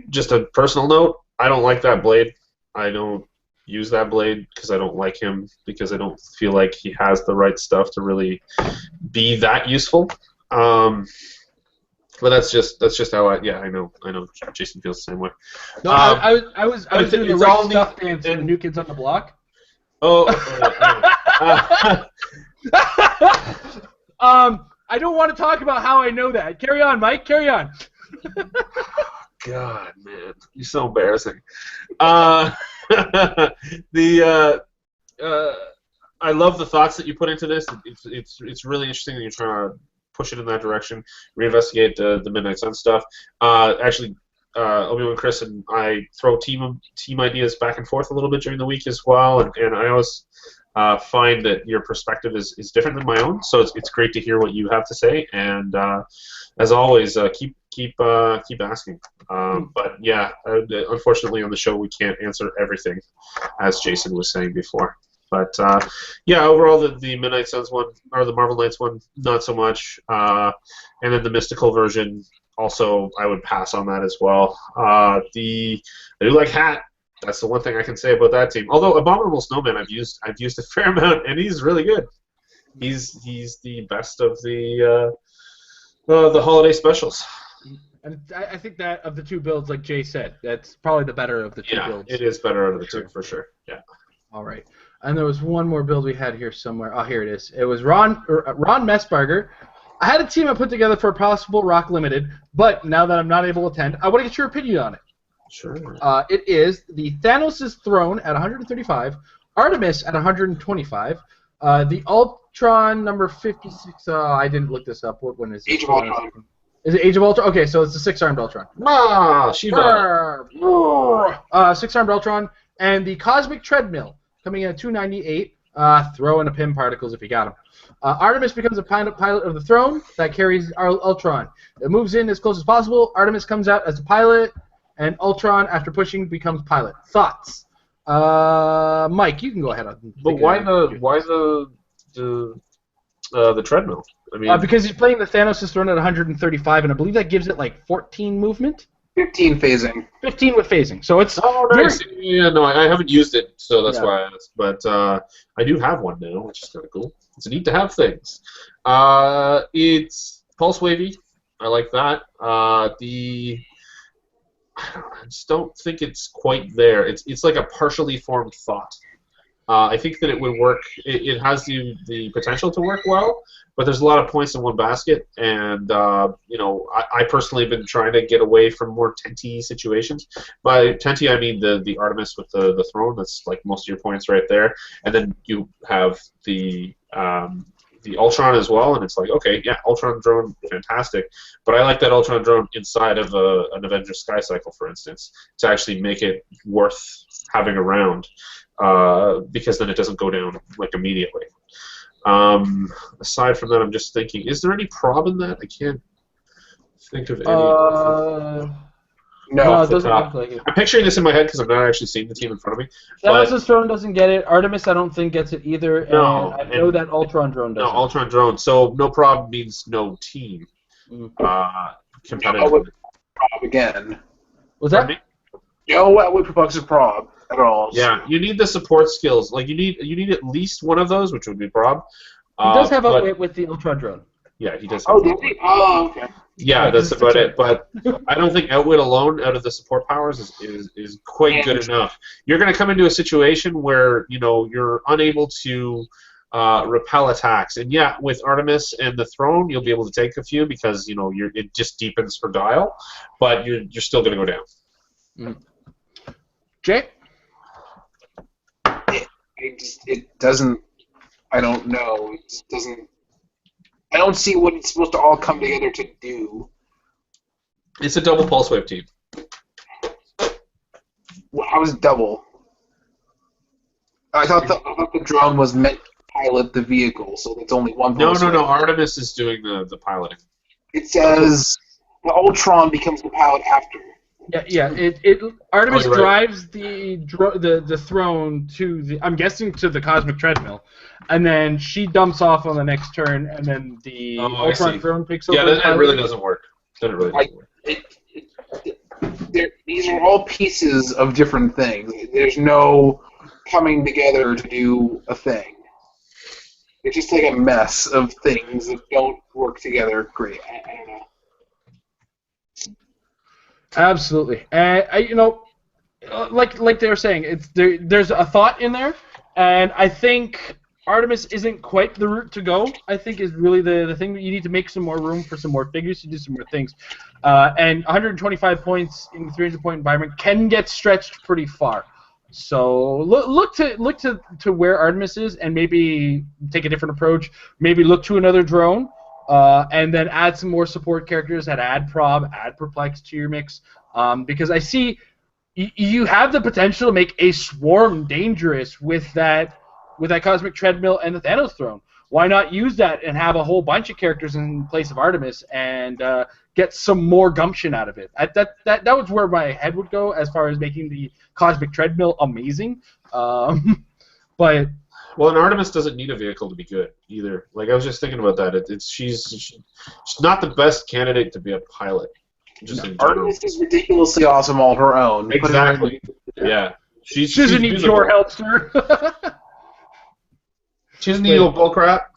just a personal note, I don't like that blade. I don't use that blade because I don't like him, because I don't feel like he has the right stuff to really be that useful. But that's just how I know Jason feels the same way. No, I was doing the right stuff dance and New Kids on the Block. Oh. I don't want to talk about how I know that. Carry on, Mike. Carry on. God, man, you're so embarrassing. I love the thoughts that you put into this. It's really interesting that you're trying to push it in that direction, reinvestigate the Midnight Sun stuff. Actually, Obi-Wan, Chris, and I throw team ideas back and forth a little bit during the week as well, and I always find that your perspective is different than my own. So it's great to hear what you have to say, and as always, keep asking. But yeah, unfortunately on the show we can't answer everything, as Jason was saying before. But yeah, overall the Midnight Suns one, or the Marvel Knights one, not so much. And then the mystical version, also I would pass on that as well. I do like Hat. That's the one thing I can say about that team. Although Abominable Snowman I've used a fair amount, and he's really good. He's the best of the holiday specials. And I think that of the 2 builds, like Jay said, that's probably the better of the 2 builds. Yeah, it is better out of the 2 for sure. Yeah. All right. And there was one more build we had here somewhere. Oh, here it is. It was Ron Messbarger. I had a team I put together for a possible Rock Limited, but now that I'm not able to attend, I want to get your opinion on it. Sure. It is the Thanos' Throne at 135, Artemis at 125, the Ultron number 56. I didn't look this up. What one is it? Age of Ultron. Is it Age of Ultron? Okay, so it's the 6-armed Ultron. Shiva. 6-armed Ultron, and the Cosmic Treadmill coming in at 298. Throw in a Pym Particles if you got them. Artemis becomes a pilot of the throne that carries Ultron. It moves in as close as possible. Artemis comes out as a pilot, and Ultron, after pushing, becomes pilot. Thoughts? Mike, you can go ahead. But why the treadmill? I mean, because he's playing the Thanos' Throne at 135, and I believe that gives it like 14 movement. 15 phasing. 15 with phasing. So it's nice. Yeah, no, I haven't used it, so that's why I asked. But I do have one now, which is kind of cool. It's neat to have things. It's Pulse Wavy, I like that. I just don't think it's quite there. It's like a partially formed thought. I think that it would work. It has the potential to work well, but there's a lot of points in one basket, and I personally have been trying to get away from more tenty situations. By tenty, I mean the Artemis with the throne. That's like most of your points right there, and then you have the Ultron as well, and it's like, okay, yeah, Ultron drone, fantastic, but I like that Ultron drone inside of an Avengers Sky Cycle, for instance, to actually make it worth having around. Because then it doesn't go down like immediately. Aside from that, I'm just thinking: is there any prob in that? I can't think of any. No, it doesn't look like it. I'm picturing this in my head because I've not actually seen the team in front of me. Thanos' drone doesn't get it. Artemis, I don't think gets it either. No, and I know that Ultron drone doesn't. No, Ultron drone. So no prob means no team. Competitive. Prob again. Was that? No outwit propulsive prob at all. Yeah, you need the support skills. Like you need at least one of those, which would be prob. He does have outwit with the Ultron drone. Yeah, he does. Oh, does he? Oh, okay. Yeah, that's about it. But I don't think outwit alone, out of the support powers, is quite good enough. You're going to come into a situation where you're unable to repel attacks, and yeah, with Artemis and the throne, you'll be able to take a few because it just deepens her dial, but you're still going to go down. Mm. Jay? It doesn't. I don't know. It just doesn't. I don't see what it's supposed to all come together to do. It's a double pulse wave team. Well, how is it double? I thought the drone was meant to pilot the vehicle, so that's only one. No. Artemis is doing the piloting. It says the Ultron becomes the pilot after. Yeah. Artemis drives the throne to the. I'm guessing to the cosmic treadmill, and then she dumps off on the next turn, and then the Ultron throne takes over. Yeah, that really doesn't work. These are all pieces of different things. There's no coming together to do a thing. It's just like a mess of things that don't work together great. I don't know. Absolutely, and like they were saying, there's a thought in there, and I think Artemis isn't quite the route to go. I think is really the thing that you need to make some more room for some more figures to do some more things, and 125 points in the 300-point environment can get stretched pretty far. So look to where Artemis is, and maybe take a different approach. Maybe look to another drone. And then add some more support characters that add prob, add perplex to your mix, because I see you have the potential to make a swarm dangerous with that cosmic treadmill and the Thanos throne. Why not use that and have a whole bunch of characters in place of Artemis and get some more gumption out of it? That was where my head would go as far as making the cosmic treadmill amazing, but. Well, and Artemis doesn't need a vehicle to be good either. Like I was just thinking about that. She's not the best candidate to be a pilot. Artemis is ridiculously awesome all her own. Exactly. Yeah. She doesn't need your help, sir. She doesn't need a bull crap.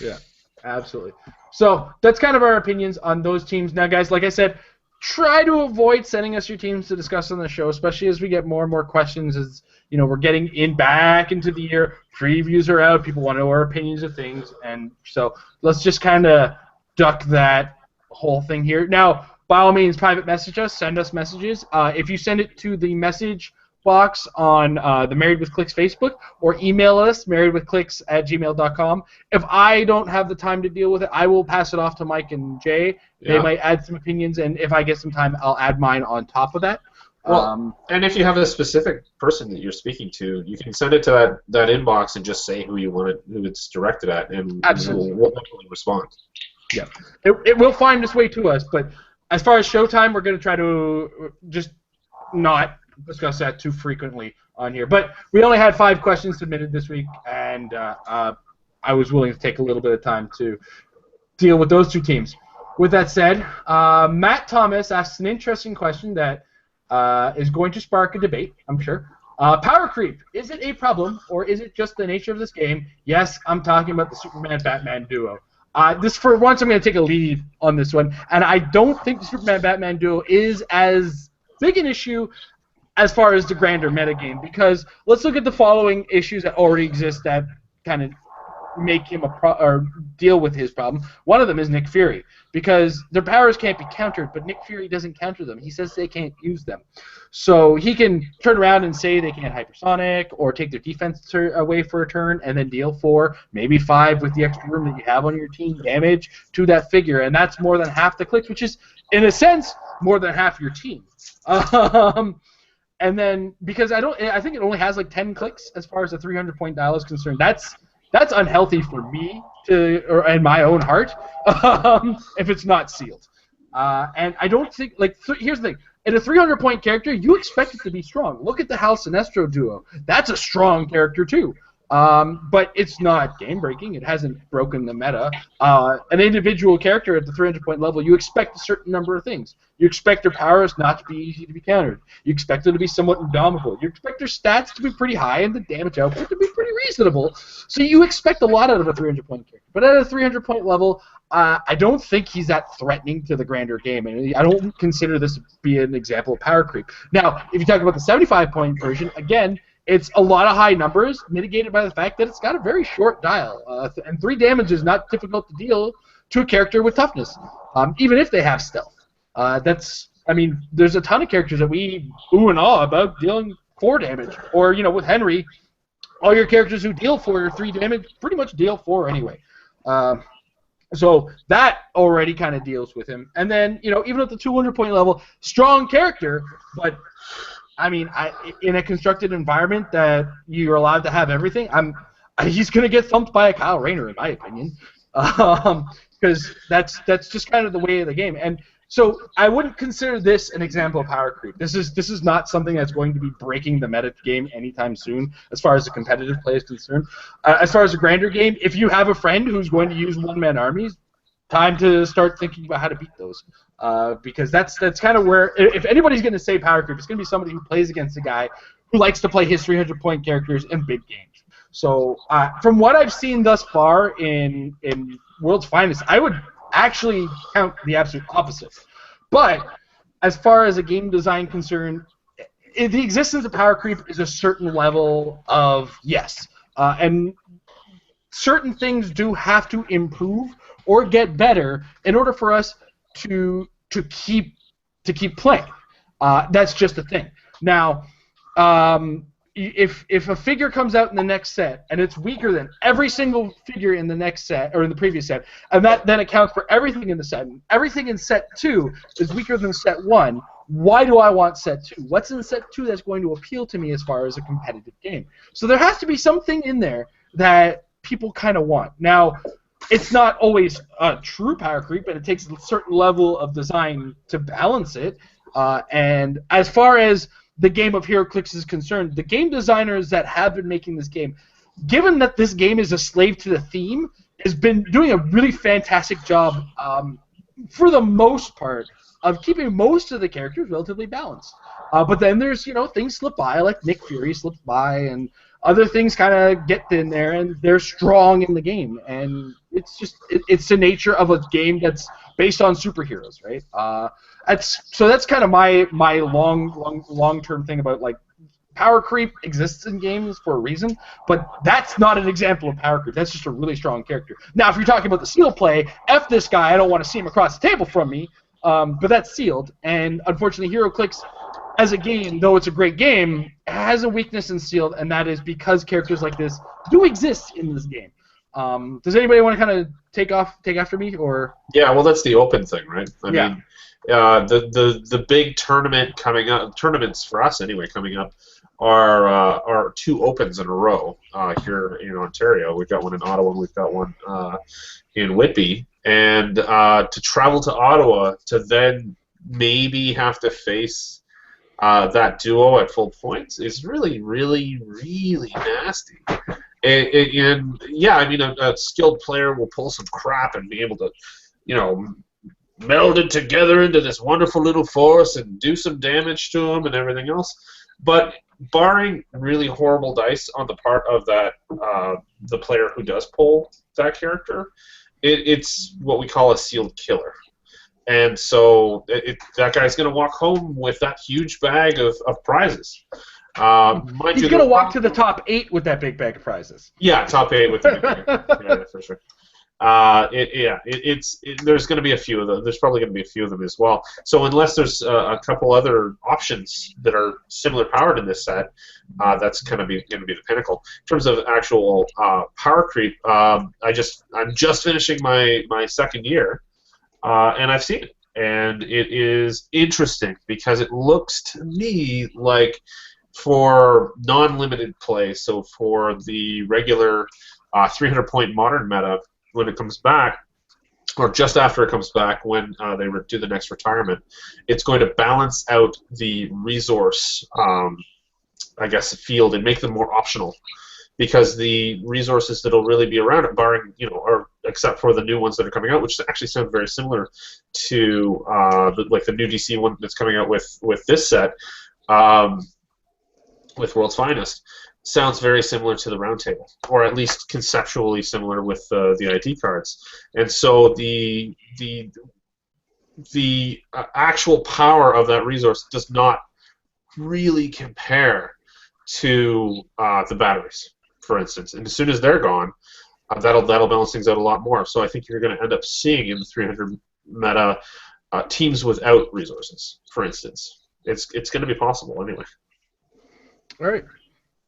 Yeah, absolutely. So that's kind of our opinions on those teams. Now, guys, like I said, try to avoid sending us your teams to discuss on the show, especially as we get more and more questions as we're getting back into the year. Previews are out. People want to know our opinions of things, and so let's just kind of duck that whole thing here. Now, by all means, private message us. Send us messages. If you send it to the message box on the Married with Clicks Facebook, or email us marriedwithclicks@gmail.com. If I don't have the time to deal with it, I will pass it off to Mike and Jay. They might add some opinions, and if I get some time, I'll add mine on top of that. Well, and if you have a specific person that you're speaking to, you can send it to that inbox and just say who it's directed at, and we'll respond. Yeah, it will find its way to us, but as far as showtime, we're going to try to just not discuss that too frequently on here. But we only had 5 questions submitted this week, and I was willing to take a little bit of time to deal with those 2 teams. With that said, Matt Thomas asks an interesting question that is going to spark a debate, I'm sure. Power creep, is it a problem, or is it just the nature of this game? Yes, I'm talking about the Superman-Batman duo. This, for once, I'm going to take a lead on this one, and I don't think the Superman-Batman duo is as big an issue as far as the grander metagame, because let's look at the following issues that already exist that kind of make him or deal with his problem. One of them is Nick Fury, because their powers can't be countered, but Nick Fury doesn't counter them. He says they can't use them. So he can turn around and say they can't hypersonic or take their defense away for a turn and then deal 4, maybe 5 with the extra room that you have on your team damage to that figure, and that's more than half the clicks, which is, in a sense, more than half your team. And then, because I think it only has like 10 clicks as far as the 300-point dial is concerned. That's unhealthy for me and my own heart if it's not sealed. And I don't think, here's the thing. In a 300-point character, you expect it to be strong. Look at the Hal Sinestro duo. That's a strong character too. But it's not game-breaking. It hasn't broken the meta. An individual character at the 300-point level, you expect a certain number of things. You expect their powers not to be easy to be countered. You expect them to be somewhat indomitable. You expect their stats to be pretty high and the damage output to be pretty reasonable. So you expect a lot out of a 300-point character. But at a 300-point level, I don't think he's that threatening to the grander game, and I don't consider this to be an example of power creep. Now, if you talk about the 75-point version, again, it's a lot of high numbers, mitigated by the fact that it's got a very short dial, and 3 damage is not difficult to deal to a character with toughness, even if they have stealth. There's a ton of characters that we ooh and ah about dealing 4 damage, or with Henry, all your characters who deal 4 or 3 damage pretty much deal 4 anyway. So that already kind of deals with him, and then even at the 200-point level, strong character, but in a constructed environment that you're allowed to have everything, he's going to get thumped by a Kyle Rayner, in my opinion, because that's just kind of the way of the game. And so I wouldn't consider this an example of power creep. This is not something that's going to be breaking the meta game anytime soon, as far as the competitive play is concerned. As far as the grander game, if you have a friend who's going to use one-man armies, time to start thinking about how to beat those. Because that's kind of where, if anybody's going to say power creep, it's going to be somebody who plays against a guy who likes to play his 300-point characters in big games. So from what I've seen thus far in World's Finest, I would actually count the absolute opposite. But as far as a game design concern, the existence of power creep is a certain level of yes. And certain things do have to improve or get better in order for us to keep playing. That's just a thing. Now, if a figure comes out in the next set and it's weaker than every single figure in the next set or in the previous set, and that then accounts for everything in the set, and everything in set 2 is weaker than set 1, why do I want set 2? What's in set 2 that's going to appeal to me as far as a competitive game? So there has to be something in there that people kind of want. Now, it's not always a true power creep, and it takes a certain level of design to balance it. And as far as the game of Heroclix is concerned, the game designers that have been making this game, given that this game is a slave to the theme, has been doing a really fantastic job, for the most part, of keeping most of the characters relatively balanced. But then there's, things slip by, like Nick Fury slips by, and other things kind of get in there, and they're strong in the game. And it's the nature of a game that's based on superheroes, right? That's kind of my long-term thing about, like, power creep exists in games for a reason, but that's not an example of power creep. That's just a really strong character. Now, if you're talking about the seal play, F this guy, I don't want to see him across the table from me, but that's sealed. And unfortunately, Heroclix, as a game, though it's a great game, has a weakness in sealed, and that is because characters like this do exist in this game. Does anybody want to kind of take after me, or? Yeah, well, that's the open thing, right? I mean, the big tournament coming up, tournaments for us anyway, coming up, are 2 opens in a row here in Ontario. We've got one in Ottawa, and we've got one in Whitby. And to travel to Ottawa to then maybe have to face that duo at full points is really, really, really nasty. And yeah, I mean, a skilled player will pull some crap and be able to, meld it together into this wonderful little force and do some damage to them and everything else. But barring really horrible dice on the part of that the player who does pull that character, it's what we call a sealed killer. And so that guy's going to walk home with that huge bag of prizes. He's going to walk to the top 8 with that big bag of prizes. Yeah, top 8 with the big bag. Yeah, for sure. There's going to be a few of them. There's probably going to be a few of them as well. So unless there's a couple other options that are similar powered in this set, that's going to be the pinnacle. In terms of actual power creep, I'm just finishing my second year, and I've seen it, and it is interesting because it looks to me like for non-limited play, so for the regular 300-point modern meta, when it comes back, or just after it comes back, when they do the next retirement, it's going to balance out the resource, field and make them more optional, because the resources that'll really be around, barring or except for the new ones that are coming out, which actually sound very similar to the new DC one that's coming out with this set, with World's Finest. Sounds very similar to the Round Table, or at least conceptually similar with the ID cards. And so the actual power of that resource does not really compare to the batteries, for instance. And as soon as they're gone, that'll balance things out a lot more. So I think you're going to end up seeing in the 300 meta teams without resources, for instance. It's going to be possible anyway. All right.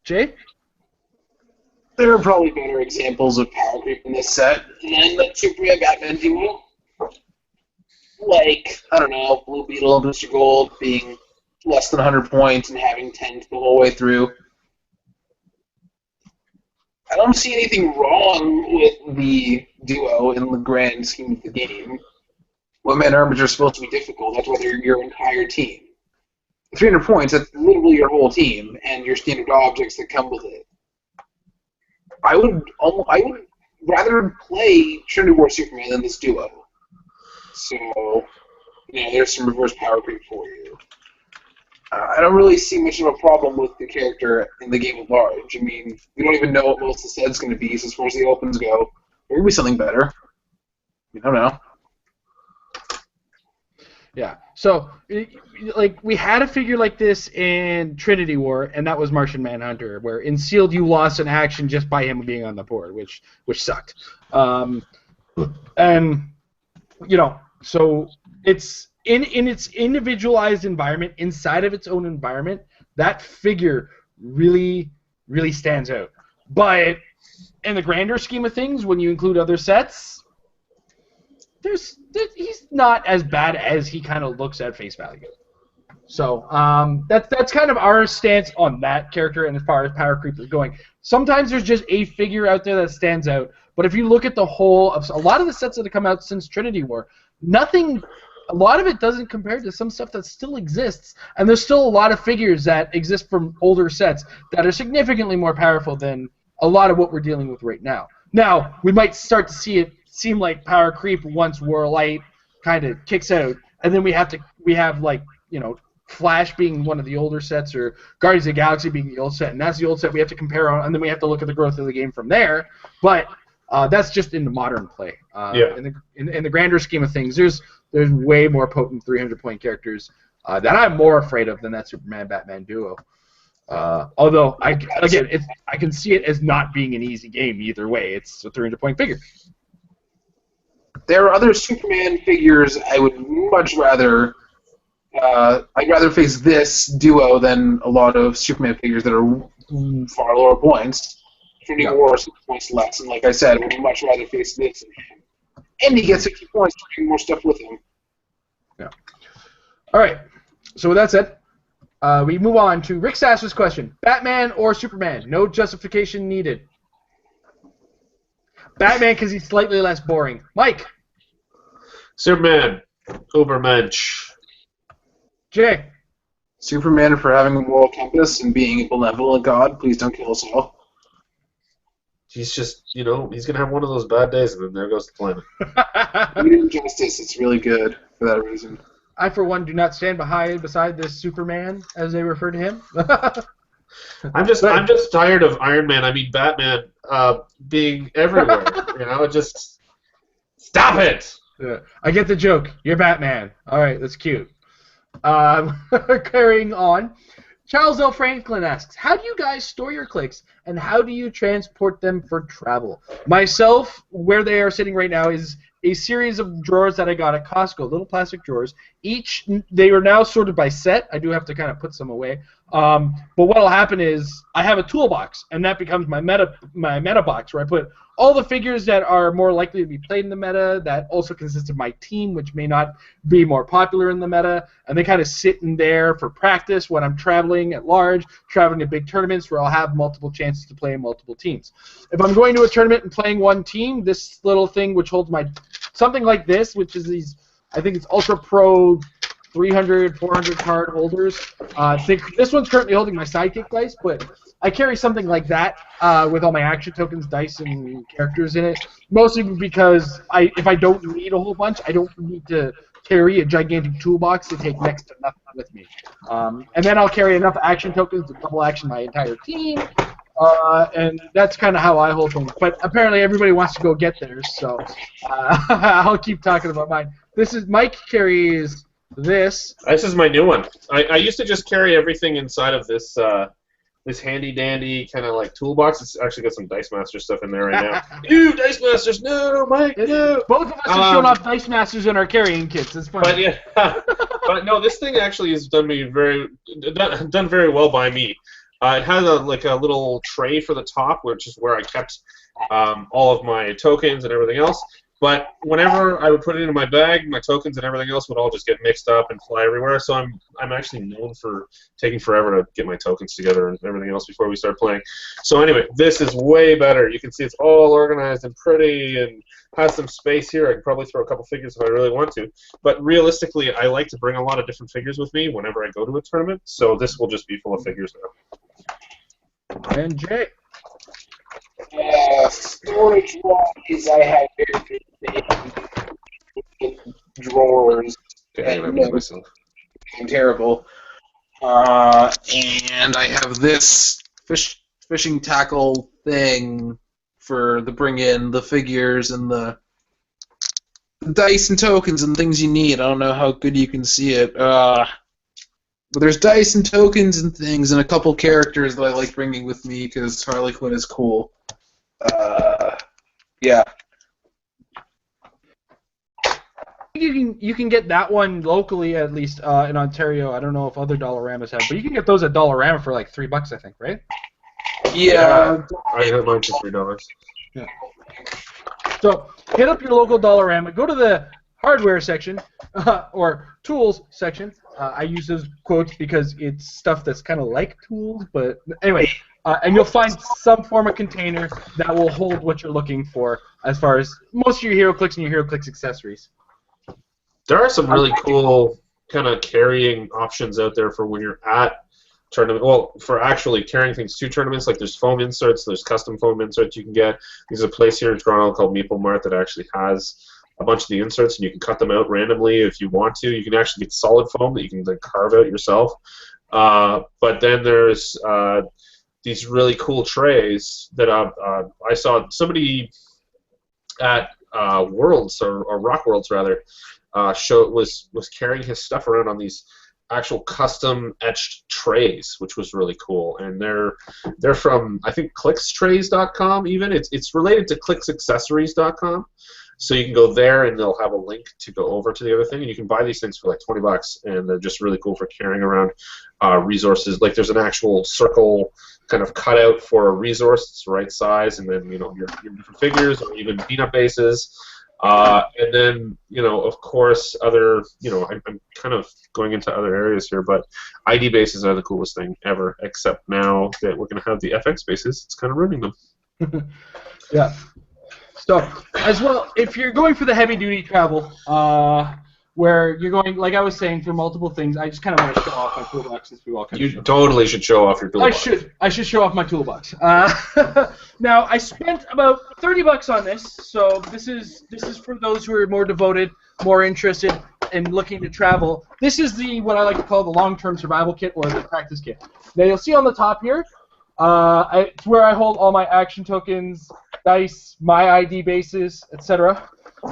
Jay? There are probably better examples of power creep in this set than the Superman Batman duo. Like, I don't know, Blue Beetle and Booster Gold being less than 100 points and having 10 the whole way through. I don't see anything wrong with the duo in the grand scheme of the game. One-man armies are supposed to be difficult. That's whether you're your entire team. 300 points, that's literally your whole team, and your standard objects that come with it. I would rather play Trinity War Superman than this duo. So, there's some reverse power creep for you. I don't really see much of a problem with the character in the game at large. I mean, we don't even know what most of the set's going to be, so as far as the opens go. There could be something better. I don't know. Yeah. So, we had a figure like this in Trinity War, and that was Martian Manhunter, where in Sealed you lost an action just by him being on the board, which sucked. So it's in its individualized environment, inside of its own environment, that figure really, really stands out. But in the grander scheme of things, when you include other sets, he's not as bad as he kind of looks at face value. So that's kind of our stance on that character, and as far as power creep is going. Sometimes there's just a figure out there that stands out, but if you look at the whole of a lot of the sets that have come out since Trinity War, a lot of it doesn't compare to some stuff that still exists, and there's still a lot of figures that exist from older sets that are significantly more powerful than a lot of what we're dealing with right now. Now, we might start to see it seem like power creep once Warlight kind of kicks out, and then we have Flash being one of the older sets, or Guardians of the Galaxy being the old set, and that's the old set we have to compare on, and then we have to look at the growth of the game from there. But that's just in the modern play. In the grander scheme of things, there's way more potent 300-point characters that I'm more afraid of than that Superman-Batman duo. Although I can see it as not being an easy game either way. It's a 300-point figure. There are other Superman figures I would much rather. I'd rather face this duo than a lot of Superman figures that are far lower points. Trinity War is 6 points less, and like I said, I would much rather face this than him. And he gets 60 points to bring more stuff with him. Yeah. All right. So with that said, we move on to Rick Sasser's question: Batman or Superman? No justification needed. Batman because he's slightly less boring. Mike. Superman. Ubermensch. Jay. Superman for having a moral compass and being a benevolent god. Please don't kill us all. He's just, he's going to have one of those bad days, and then there goes the planet. Injustice, it's really good for that reason. I, for one, do not stand beside this Superman, as they refer to him. I'm just tired of Iron Man. I mean, Batman being everywhere. Stop it! Yeah. I get the joke. You're Batman. All right, that's cute. Carrying on. Charles L. Franklin asks, how do you guys store your clicks, and how do you transport them for travel? Myself, where they are sitting right now is a series of drawers that I got at Costco, little plastic drawers. They are now sorted by set. I do have to kind of put some away. But what will happen is I have a toolbox, and that becomes my meta box, where I put all the figures that are more likely to be played in the meta, that also consist of my team, which may not be more popular in the meta, and they kind of sit in there for practice when I'm traveling at large, traveling to big tournaments where I'll have multiple chances to play multiple teams. If I'm going to a tournament and playing one team, this little thing which holds something like this, which is these, I think it's Ultra Pro 300, 400 card holders. This one's currently holding my Sidekick dice, but I carry something like that with all my action tokens, dice, and characters in it. Mostly because if I don't need a whole bunch, I don't need to carry a gigantic toolbox to take next to nothing with me. And then I'll carry enough action tokens to double action my entire team. And that's kind of how I hold things. But apparently everybody wants to go get theirs, so I'll keep talking about mine. Mike carries this. This is my new one. I used to just carry everything inside of this this handy dandy kind of like toolbox. It's actually got some Dice Master stuff in there right now. Ew, Dice Masters, no, Mike, no. Both of us have shown off Dice Masters in our carrying kits. It's funny. But yeah, but no, this thing actually has done very well by me. It has a little tray for the top, which is where I kept all of my tokens and everything else. But whenever I would put it into my bag, my tokens and everything else would all just get mixed up and fly everywhere. So I'm actually known for taking forever to get my tokens together and everything else before we start playing. So anyway, this is way better. You can see it's all organized and pretty and has some space here. I can probably throw a couple figures if I really want to. But realistically, I like to bring a lot of different figures with me whenever I go to a tournament. So this will just be full of figures now. And Jay. Storage-wise, I have very big drawers. And terrible. And I have this fishing tackle thing for the bring in the figures and the dice and tokens and things you need. I don't know how good you can see it. But there's dice and tokens and things and a couple characters that I like bringing with me because Harley Quinn is cool. Yeah. You can get that one locally, at least in Ontario. I don't know if other Dollaramas have, but you can get those at Dollarama for like $3, I think, right? Yeah. I have mine for $3. Yeah. So hit up your local Dollarama. Go to the hardware section or tools section. I use those quotes because it's stuff that's kind of like tools, but anyway. And you'll find some form of container that will hold what you're looking for as far as most of your Heroclix and your Heroclix accessories. There are some really cool kind of carrying options out there for when you're at tournament. Well, for actually carrying things to tournaments, like there's foam inserts, there's custom foam inserts you can get. There's a place here in Toronto called Meeple Mart that actually has a bunch of the inserts, and you can cut them out randomly if you want to. You can actually get solid foam that you can then carve out yourself. But then there's these really cool trays that I saw somebody at Worlds or Rock Worlds rather was carrying his stuff around on these actual custom etched trays, which was really cool. And they're from I think clickstrays.com even. It's related to clicksaccessories.com. So you can go there and they'll have a link to go over to the other thing, and you can buy these things for like $20, and they're just really cool for carrying around resources. Like there's an actual circle kind of cutout for a resource, it's the right size, and then your different figures or even peanut bases, and then of course other I'm kind of going into other areas here, but ID bases are the coolest thing ever. Except now that we're going to have the FX bases, it's kind of ruining them. Yeah. So, as well, if you're going for the heavy-duty travel, where you're going, like I was saying, for multiple things, I just kind of want to show off my toolbox since we all kind of You totally should show off your toolbox. I should show off my toolbox. Now, I spent about $30 on this, so this is for those who are more devoted, more interested in looking to travel. This is what I like to call the long-term survival kit or the practice kit. Now, you'll see on the top here, It's where I hold all my action tokens, dice, my ID bases, etc.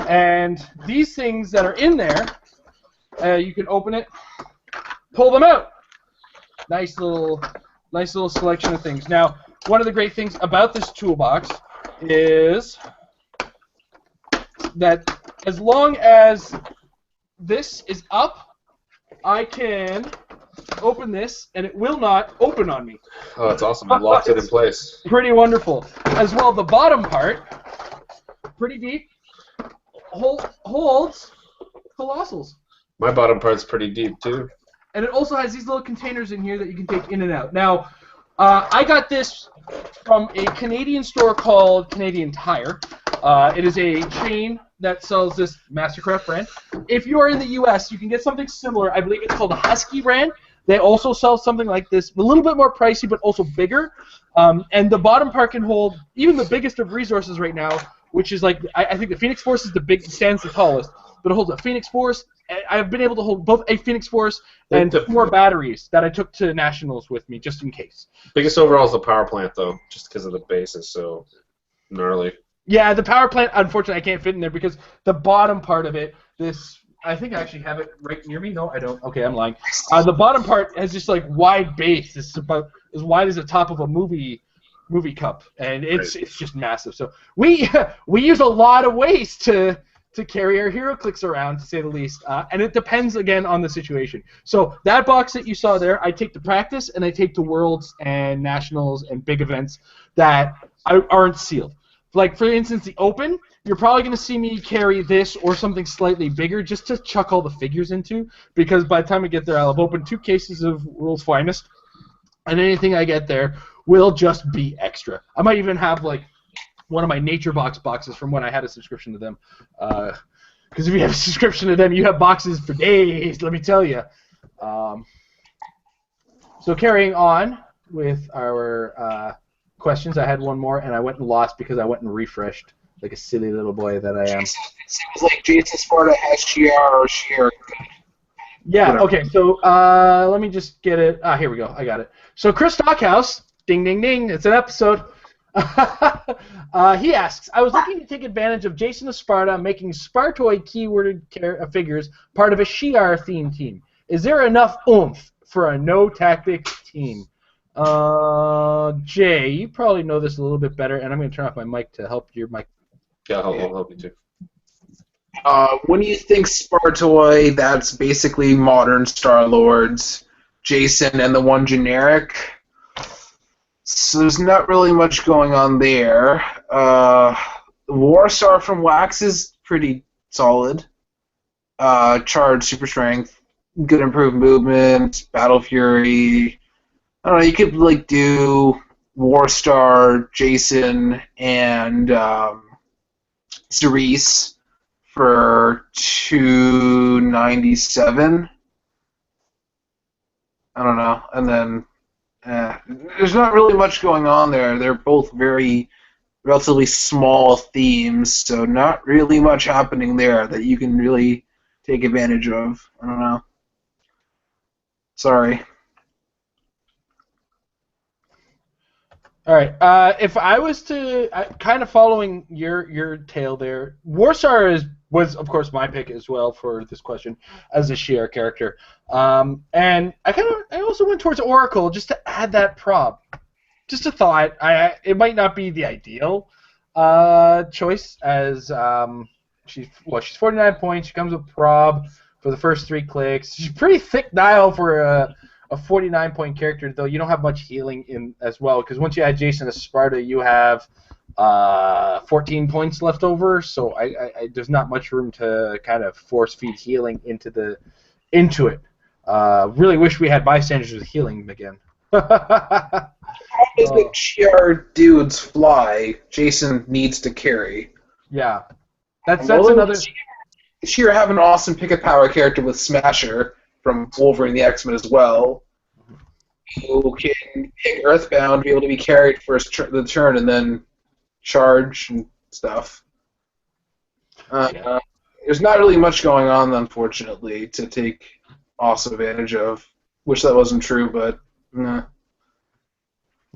And these things that are in there, you can open it, pull them out. Nice little selection of things. Now, one of the great things about this toolbox is that as long as this is up, I can open this, and it will not open on me. Oh, that's awesome. You locked it in place. Pretty wonderful. As well, the bottom part, pretty deep, holds Colossals. My bottom part's pretty deep, too. And it also has these little containers in here that you can take in and out. Now, I got this from a Canadian store called Canadian Tire. It is a chain that sells this Mastercraft brand. If you are in the U.S., you can get something similar. I believe it's called the Husky brand. They also sell something like this, a little bit more pricey, but also bigger. And the bottom part can hold even the biggest of resources right now, which is like, I think the Phoenix Force is stands the tallest, but it holds a Phoenix Force. I've been able to hold both a Phoenix Force and 4 batteries that I took to Nationals with me, just in case. Biggest overall is the power plant, though, just because of the base is so gnarly. Yeah, the power plant, unfortunately, I can't fit in there because the bottom part of it, I think I actually have it right near me. No, I don't. Okay, I'm lying. The bottom part has just like wide base. It's about as wide as the top of a movie cup, and it's just massive. So we use a lot of waste to carry our Heroclix around, to say the least, and it depends again on the situation. So that box that you saw there, I take to practice, and I take to Worlds and Nationals and big events that aren't sealed. Like, for instance, the Open, you're probably going to see me carry this or something slightly bigger just to chuck all the figures into, because by the time I get there, I'll have opened 2 cases of World's Finest, and anything I get there will just be extra. I might even have, like, one of my Nature Box boxes from when I had a subscription to them. Because if you have a subscription to them, you have boxes for days, let me tell you. So carrying on with our... questions. I had one more, and I went and lost because I went and refreshed like a silly little boy that I am. It was like Jason Sparta has GR or GR. Yeah, Whatever. okay, so let me just get it. Here we go. I got it. So Chris Stockhouse, ding, ding, ding, it's an episode. He asks, I was looking to take advantage of Jason of Sparta making Spartoid keyworded figures part of a Shi'ar theme team. Is there enough oomph for a no-tactics team? Jay, you probably know this a little bit better, and I'm going to turn off my mic to help your mic. Yeah, I'll help you too. When you think Spartoid, that's basically modern Star-Lords, Jason, and the one generic. So there's not really much going on there. Warstar from Wax is pretty solid. Charge, super strength, good improved movement, battle fury. I don't know, you could like do Warstar, Jason, and Cerise for $297. I don't know, and then there's not really much going on there. They're both relatively small themes, so not really much happening there that you can really take advantage of. I don't know. Sorry. All right. If I was to kind of following your tale there, Warstar was of course my pick as well for this question as a Shi'ar character, and I also went towards Oracle just to add that prop. Just a thought. It might not be the ideal choice as she's 49 points. She comes with prob for the first 3 clicks. She's pretty thick dial for a 49-point character, though. You don't have much healing in as well, because once you add Jason to Sparta, you have 14 points left over, so there's not much room to kind of force feed healing into it. Really wish we had bystanders with healing again. How does the Shi'ar dudes fly? Jason needs to carry. Yeah, that's another. Shi'ar have an awesome pick-up power character with Smasher from Wolverine the X-Men as well, who can pick Earthbound, be able to be carried for the turn, and then charge and stuff. There's not really much going on, unfortunately, to take awesome advantage of. Wish that wasn't true, but nah.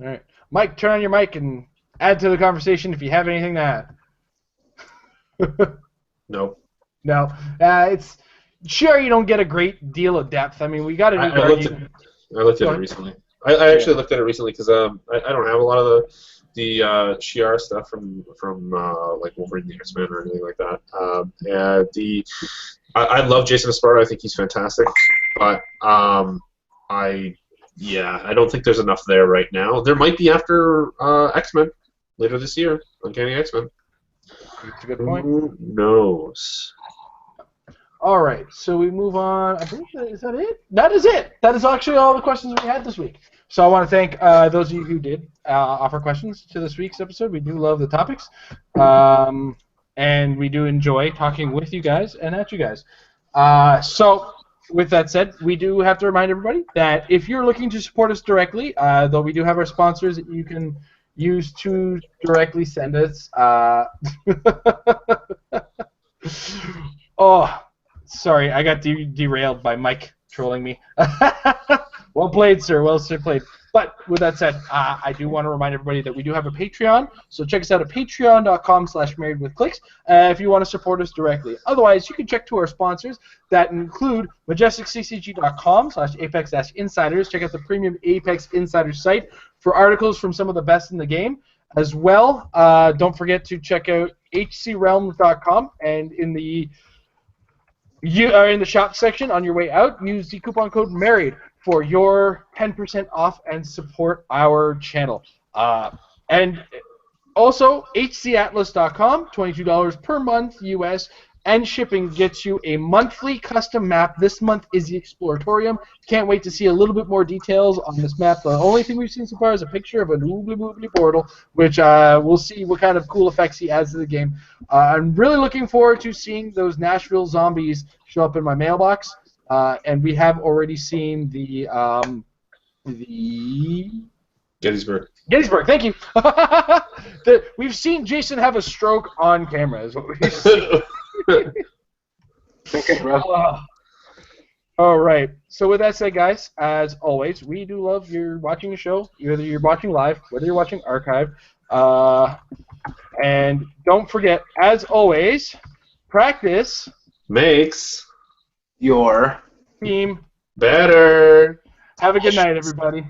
All right. Mike, turn on your mic and add to the conversation if you have anything to add. Nope. No, it's sure you don't get a great deal of depth. I mean, we got a new I Guardian. looked at it recently. I actually looked at it recently because I don't have a lot of the Shi'ar stuff from like Wolverine the X-Men or anything like that. I love Jason Esparta. I think he's fantastic, but I don't think there's enough there right now. There might be after X-Men later this year. Uncanny X-Men. That's a good point. Who knows? All right, so we move on. I believe is that it? That is it. That is actually all the questions we had this week. So I want to thank those of you who did offer questions to this week's episode. We do love the topics, and we do enjoy talking with you guys and at you guys. So with that said, we do have to remind everybody that if you're looking to support us directly, though we do have our sponsors that you can use to directly send us. Oh. Sorry, I got derailed by Mike trolling me. Well played, sir. Well played. But with that said, I do want to remind everybody that we do have a Patreon. So check us out at patreon.com/marriedwithclicks if you want to support us directly. Otherwise, you can check to our sponsors that include majesticccg.com/apex-insiders. Check out the premium Apex Insider site for articles from some of the best in the game. As well, don't forget to check out hcrealms.com, and in the shop section on your way out, use the coupon code MARRIED for your 10% off and support our channel. And also, hcatlas.com, $22 per month US, and shipping gets you a monthly custom map. This month is the Exploratorium. Can't wait to see a little bit more details on this map. The only thing we've seen so far is a picture of an oobly boobly portal, which we'll see what kind of cool effects he adds to the game. I'm really looking forward to seeing those Nashville zombies show up in my mailbox, and we have already seen the Gettysburg. Gettysburg, thank you. We've seen Jason have a stroke on camera, is what we've seen. Okay, bro. All right. So with that said, guys, as always, we do love you're watching the show, whether you're watching live, whether you're watching archive. And don't forget, as always, practice Makes your team better. Have a good night, everybody.